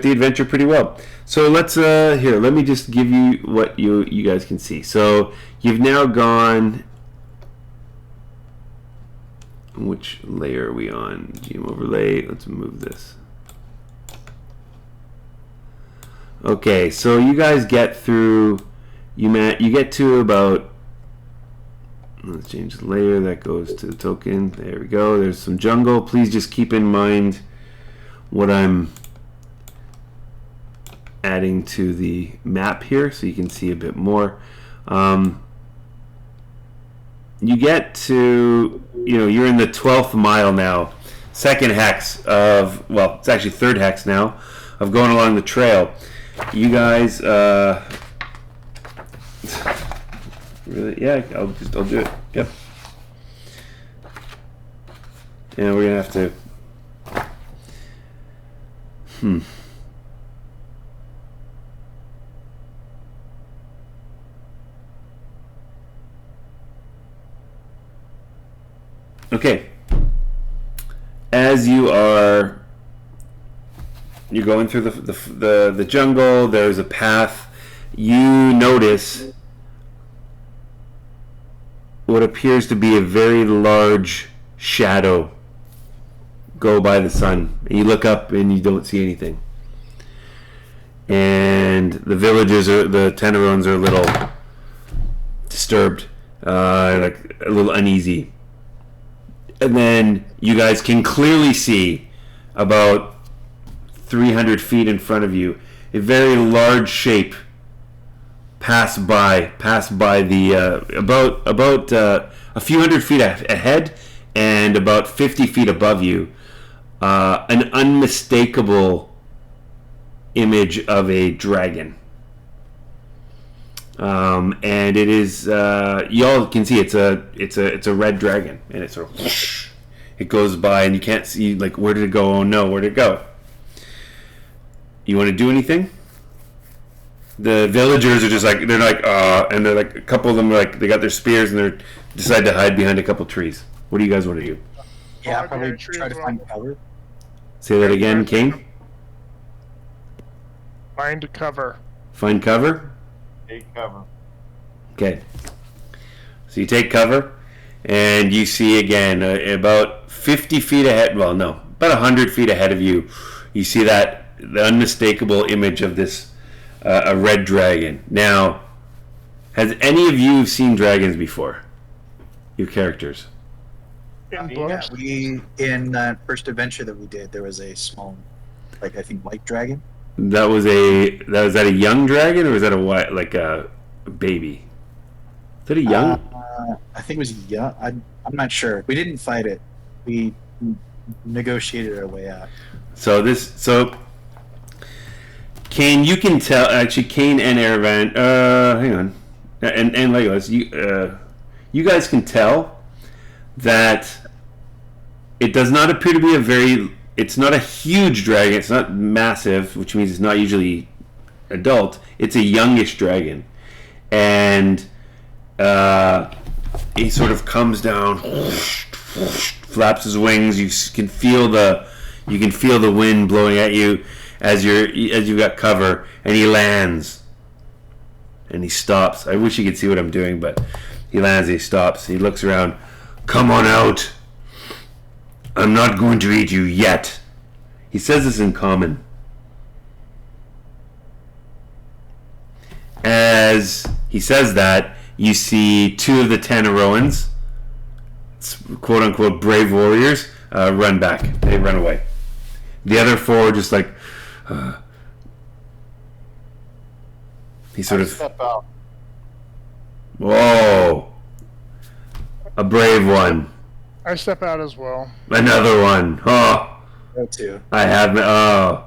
S1: the adventure pretty well. So let's here. Let me just give you what you guys can see. So you've now gone. Which layer are we on? Game overlay. Let's move this. Okay, so you guys get through. You get to about. Let's change the layer. That goes to the token. There we go. There's some jungle. Please just keep in mind what I'm adding to the map here so you can see a bit more. You get to, you're in the 12th mile now. Second hex of, well, it's actually third hex now of going along the trail. You guys, really? Yeah, I'll do it. Yep. And we're gonna have to. Okay. As you're going through the jungle. There's a path. You notice what appears to be a very large shadow go by the sun. And you look up and you don't see anything. And the Tenerons are a little disturbed, like a little uneasy. And then you guys can clearly see about 300 feet in front of you a very large shape pass by the about a few hundred feet ahead and about 50 feet above you, an unmistakable image of a dragon. And it is y'all can see it's a red dragon, and it's sort of whoosh, it goes by and you can't see, like, where did it go? Oh no, where did it go? You want to do anything? The villagers are just like, and they're like, a couple of them are like, they got their spears and they decide to hide behind a couple trees. What do you guys want to do?
S5: Yeah, probably try to find cover.
S1: Say that again, Kane.
S4: Find cover.
S1: Find cover.
S2: Take cover.
S1: Okay. So you take cover, and you see again about 50 feet ahead. Well, no, about 100 feet ahead of you. You see the unmistakable image of this a red dragon. Now, has any of you seen dragons before? Your characters.
S4: In
S5: Yeah,
S4: books.
S5: in that first adventure that we did, there was a small, like, I think, white dragon.
S1: Was that a young dragon, or was that a baby? Is that a young?
S5: I think it was young. I'm not sure. We didn't fight it. We negotiated our way out.
S1: So Kane, you can tell. Actually, Kane and Erevan. Hang on, and Legolas. You guys can tell that it does not appear to be it's not a huge dragon. It's not massive, which means it's not usually adult. It's a youngish dragon, and he sort of comes down, flaps his wings. You can feel the wind blowing at you as you got cover, and he lands, and he stops. I wish you could see what I'm doing, but he lands. He stops. He looks around. Come on out. I'm not going to eat you yet. He says this in common. As he says that, you see two of the Teneroans, quote-unquote brave warriors, run back. They run away. The other four just like... he sort of...
S2: Step out.
S1: Whoa. A brave one.
S4: I step out as well.
S1: Another one. Oh,
S5: Go to.
S1: I have. Oh,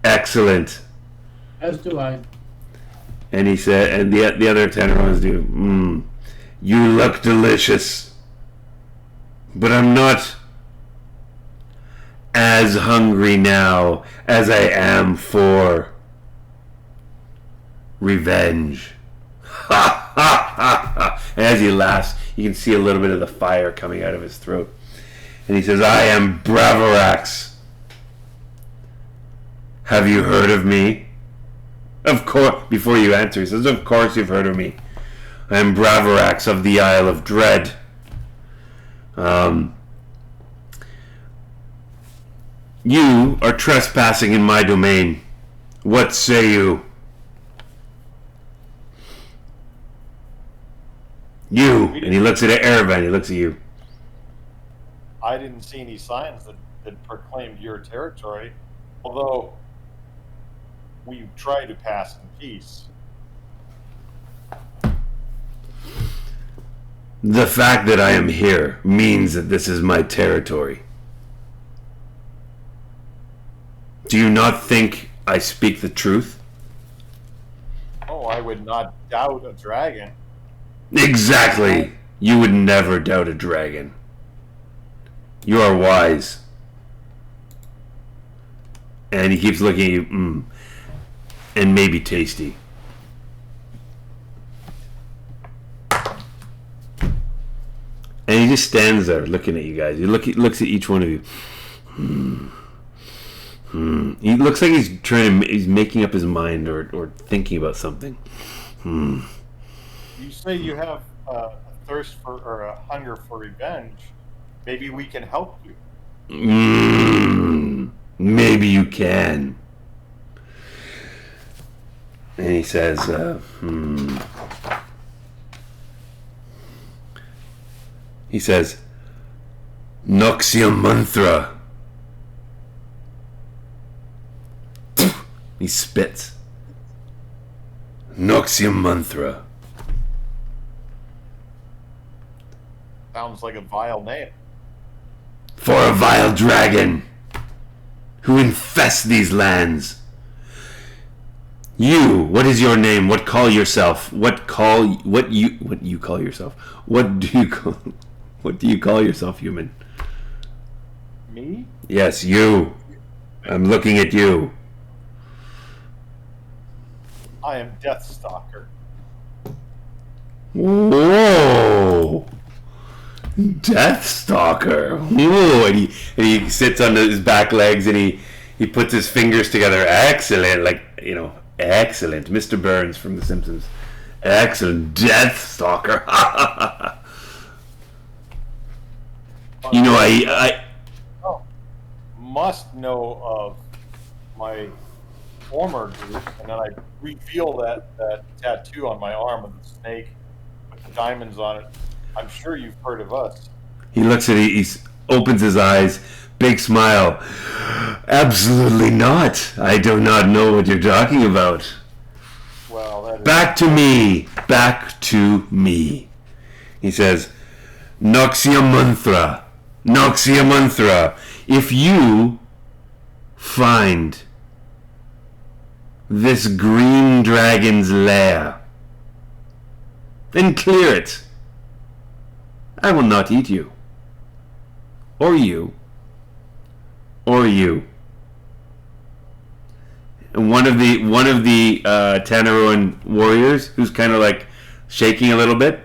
S1: excellent.
S3: As do I.
S1: And he said, and the other Tenerons do. You look delicious, but I'm not as hungry now as I am for revenge. Ha ha ha ha! And as he laughs, you can see a little bit of the fire coming out of his throat. And he says, I am Bravorax. Have you heard of me? Of course. Before you answer, he says, of course you've heard of me. I am Bravorax of the Isle of Dread. You are trespassing in my domain. What say you? You. And he looks at Erevan. He looks at you.
S2: I didn't see any signs that proclaimed your territory, although we try to pass in peace.
S1: The fact that I am here means that this is my territory. Do you not think I speak the truth?
S2: Oh, I would not doubt a dragon.
S1: Exactly. You would never doubt a dragon. You are wise. And he keeps looking at you, and maybe tasty. And he just stands there looking at you guys. He looks at each one of you. He looks like he's making up his mind or thinking about something.
S2: You say you have a thirst for or a hunger for revenge. Maybe we can help you.
S1: Maybe you can. And he says, He says, Noxia Mantra. He spits. Noxia Mantra.
S2: Sounds like a vile name.
S1: For a vile dragon who infests these lands. You, what is your name? What call yourself? What you call yourself? What do you call yourself, human?
S2: Me?
S1: Yes, you. I'm looking at you.
S2: I am Deathstalker.
S1: Whoa. Deathstalker. Whoa. And he sits on his back legs and he puts his fingers together. Excellent. Like, excellent. Mr. Burns from The Simpsons. Excellent. Deathstalker. I
S2: must know of my former group, and then I reveal that tattoo on my arm of the snake with the diamonds on it. I'm sure you've heard of us.
S1: He looks at it, he opens his eyes, big smile. Absolutely not. I do not know what you're talking about.
S2: Well, that is...
S1: Back to me. Back to me. He says, Noxia Mantra. Noxia Mantra. If you find this green dragon's lair and clear it, I will not eat you. Or you. Or you. And one of the Tanaroan warriors, who's kind of like shaking a little bit,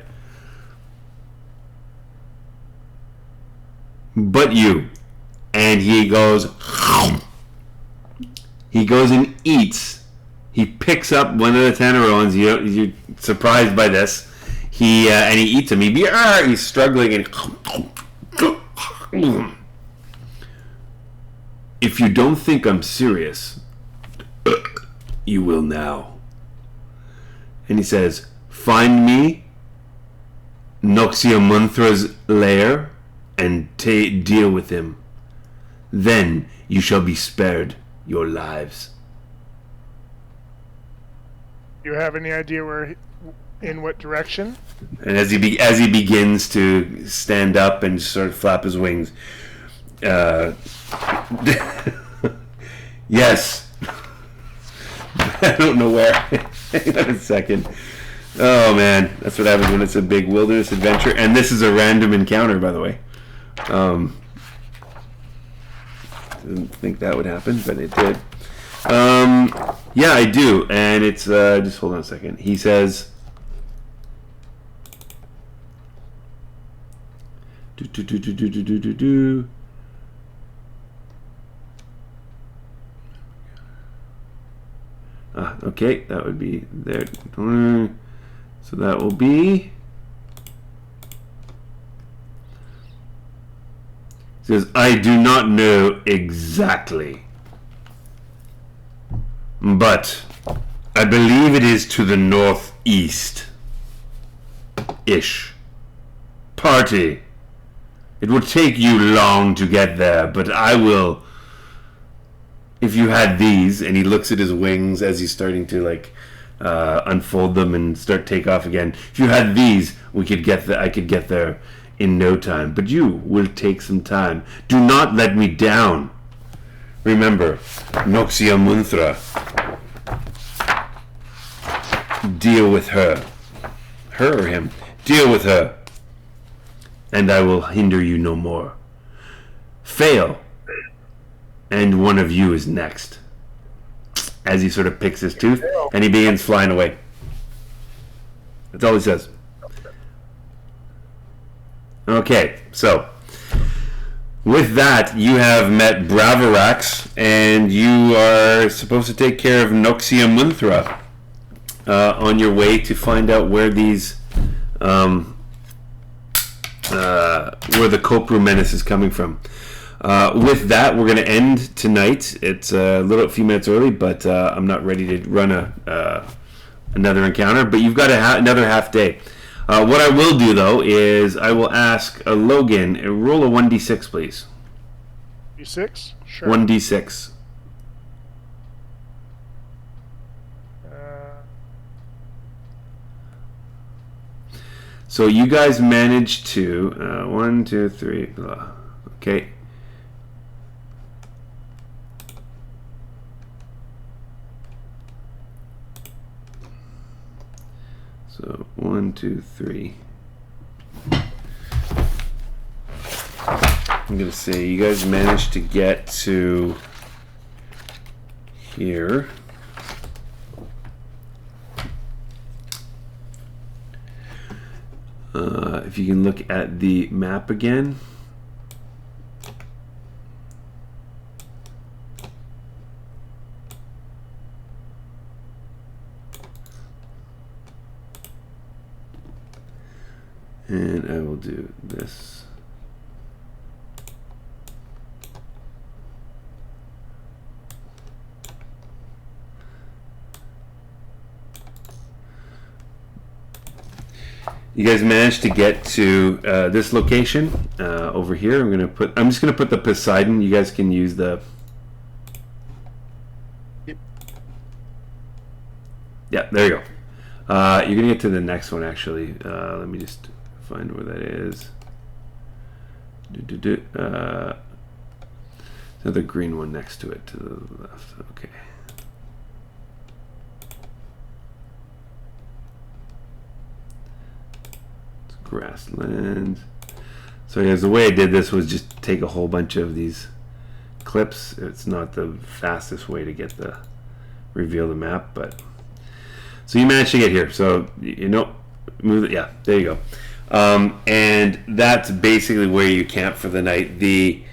S1: but you. And he goes and eats. He picks up one of the Tanaroans. You're surprised by this. And he eats him. He's struggling and if you don't think I'm serious, you will now. And he says, find me Noxia Mantra's lair and deal with him. Then you shall be spared your lives.
S4: You have any idea in what direction?
S1: And as he begins to stand up and sort of flap his wings, yes. I don't know where. Hang on a second. Oh man, that's what happens when it's a big wilderness adventure. And this is a random encounter, by the way. Didn't think that would happen, but it did. Yeah, I do, and it's just hold on a second. He says, okay, that would be there. So that will be. It says, I do not know exactly, but I believe it is to the northeast-ish. Party. It would take you long to get there, but I will. If you had these, and he looks at his wings as he's starting to like unfold them and start take off again. If you had these, we could get I could get there in no time, but you will take some time. Do not let me down. Remember, Noxia Munthra. Deal with her. Her or him? Deal with her. And I will hinder you no more. Fail. And one of you is next. As he sort of picks his tooth, and he begins flying away. That's all he says. Okay, so with that, you have met Bravarax, and you are supposed to take care of Noxia Munthra on your way to find out where these, where the Kopru menace is coming from. With that, we're going to end tonight. It's a few minutes early, but I'm not ready to run another encounter. But you've got another half day. What I will do, though, is I will ask Logan, roll a 1d6, please.
S4: D6? Sure.
S1: 1d6. So you guys managed to... 1, 2, 3... Blah. Okay. So 1, 2, 3. I'm gonna say you guys managed to get to here. If you can look at the map again. And I will do this. You guys managed to get to this location over here. I'm just gonna put the Poseidon. You guys can use the.
S5: Yep.
S1: Yeah, there you go. You're gonna get to the next one actually. Let me just find where that is. Another green one next to it to the left. Okay. It's grassland. So yeah, the way I did this was just take a whole bunch of these clips. It's not the fastest way to get reveal the map, but so you managed to get here. So move it. Yeah, there you go. And that's basically where you camp for the night. The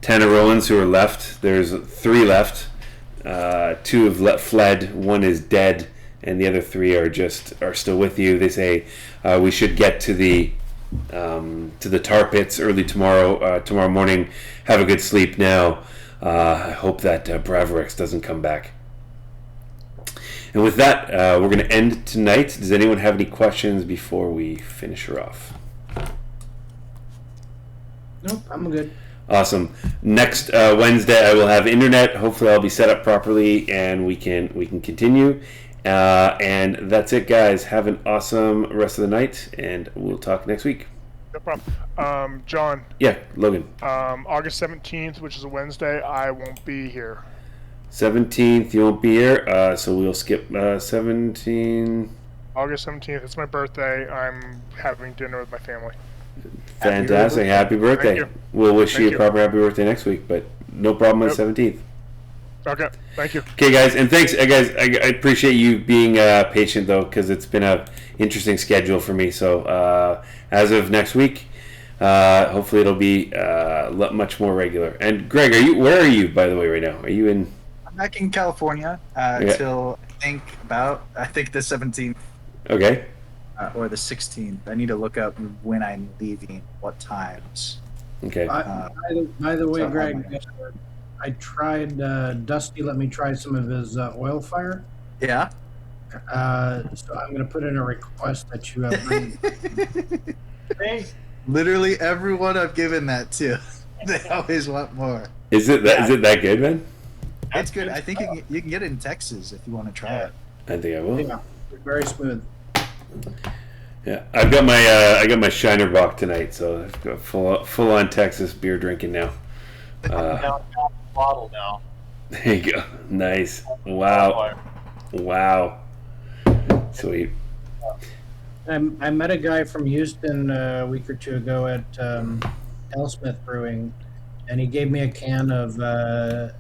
S1: Tanaroans who are left, there's 3 left. 2 have fled, 1 is dead, and the other 3 are still with you. They say we should get to the tar pits early tomorrow morning. Have a good sleep now. I hope that Bravarax doesn't come back. And with that, we're going to end tonight. Does anyone have any questions before we finish her off?
S6: Nope, I'm good.
S1: Awesome. Next Wednesday, I will have internet. Hopefully, I'll be set up properly, and we can continue. And that's it, guys. Have an awesome rest of the night, and we'll talk next week.
S4: No problem. John.
S1: Yeah, Logan.
S4: August 17th, which is a Wednesday, I won't be here.
S1: 17th, you won't be here, so we'll skip 17.
S4: August 17th. It's my birthday. I'm having dinner with my family.
S1: Fantastic. Happy birthday.
S4: Thank you.
S1: We'll wish you
S4: Thank
S1: a
S4: you.
S1: proper happy birthday next week, but no problem on
S4: Yep.
S1: the 17th.
S4: Okay. Thank you.
S1: Okay, guys, and thanks, guys. I appreciate you being patient, though, because it's been a interesting schedule for me. So as of next week, hopefully it'll be much more regular. And Greg, where are you, by the way, right now? Are you in?
S5: I'm back in California till I think the 17th
S1: Okay.
S5: or the 16th. I need to look up when I'm leaving, what times.
S1: Okay.
S3: By the way,
S5: so
S3: Greg, I tried. Dusty let me try some of his oil fire.
S5: Yeah.
S3: So I'm going to put in a request that you have. Hey,
S5: Literally everyone I've given that to, they always want more.
S1: Is it that good, man?
S5: It's good. I think you can get it in Texas if you want to try it.
S1: I think I will.
S3: yeah, very smooth.
S1: Yeah, I got my Shiner Bock tonight, so I've got full on Texas beer drinking now.
S2: Down bottle now.
S1: There you go. Nice. Wow. Sweet.
S3: I met a guy from Houston a week or two ago at Elsmith Brewing, and he gave me a can of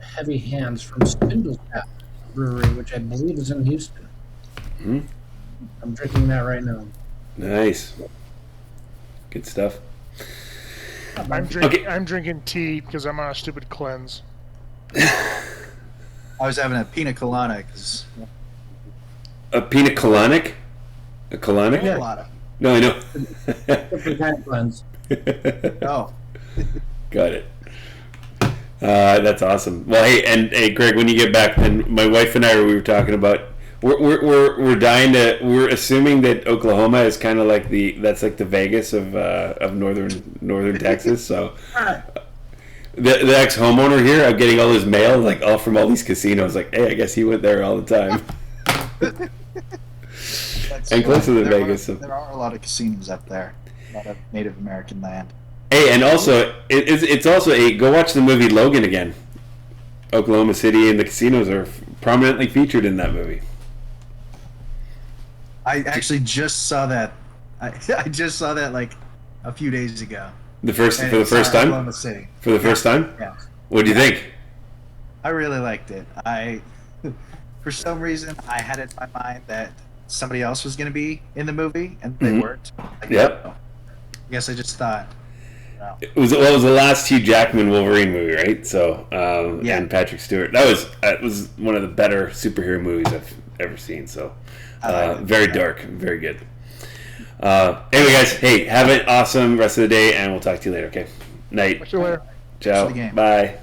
S3: Heavy Hands from Spindle Tap Brewery, which I believe is in Houston.
S1: Hmm.
S3: I'm drinking that right now.
S1: Nice. Good stuff.
S4: I'm drinking tea because I'm on a stupid cleanse.
S5: I was having a pina colada because
S1: A pina colonic? A colonic?
S3: Yeah.
S5: colada.
S1: No, I know.
S3: Different kind of cleanse.
S5: Oh,
S1: Got it. That's awesome. Well, hey, Greg, when you get back, then my wife and we were talking about we're dying to. We're assuming that Oklahoma is kind of like the Vegas of northern Texas. So the ex homeowner here, I'm getting all his mail like all from all these casinos. Like, hey, I guess he went there all the time. And close to Vegas.
S5: There are a lot of casinos up there. A lot of Native American land.
S1: Hey, and also it's also go watch the movie Logan again. Oklahoma City and the casinos are prominently featured in that movie.
S5: I actually just saw that. I just saw that like a few days ago.
S1: For the first time?
S5: Oklahoma City.
S1: For the first time?
S5: Yeah.
S1: What do you think?
S5: I really liked it. For some reason, I had it in my mind that somebody else was going to be in the movie, and they weren't.
S1: Yep.
S5: I guess I just thought.
S1: It was the last Hugh Jackman Wolverine movie, right? So, and Patrick Stewart. That was one of the better superhero movies I've ever seen. So, very dark, very good. Anyway, guys, hey, have an awesome rest of the day, and we'll talk to you later. Okay, night.
S4: Catch you later.
S1: Ciao.
S5: the game.
S1: Bye.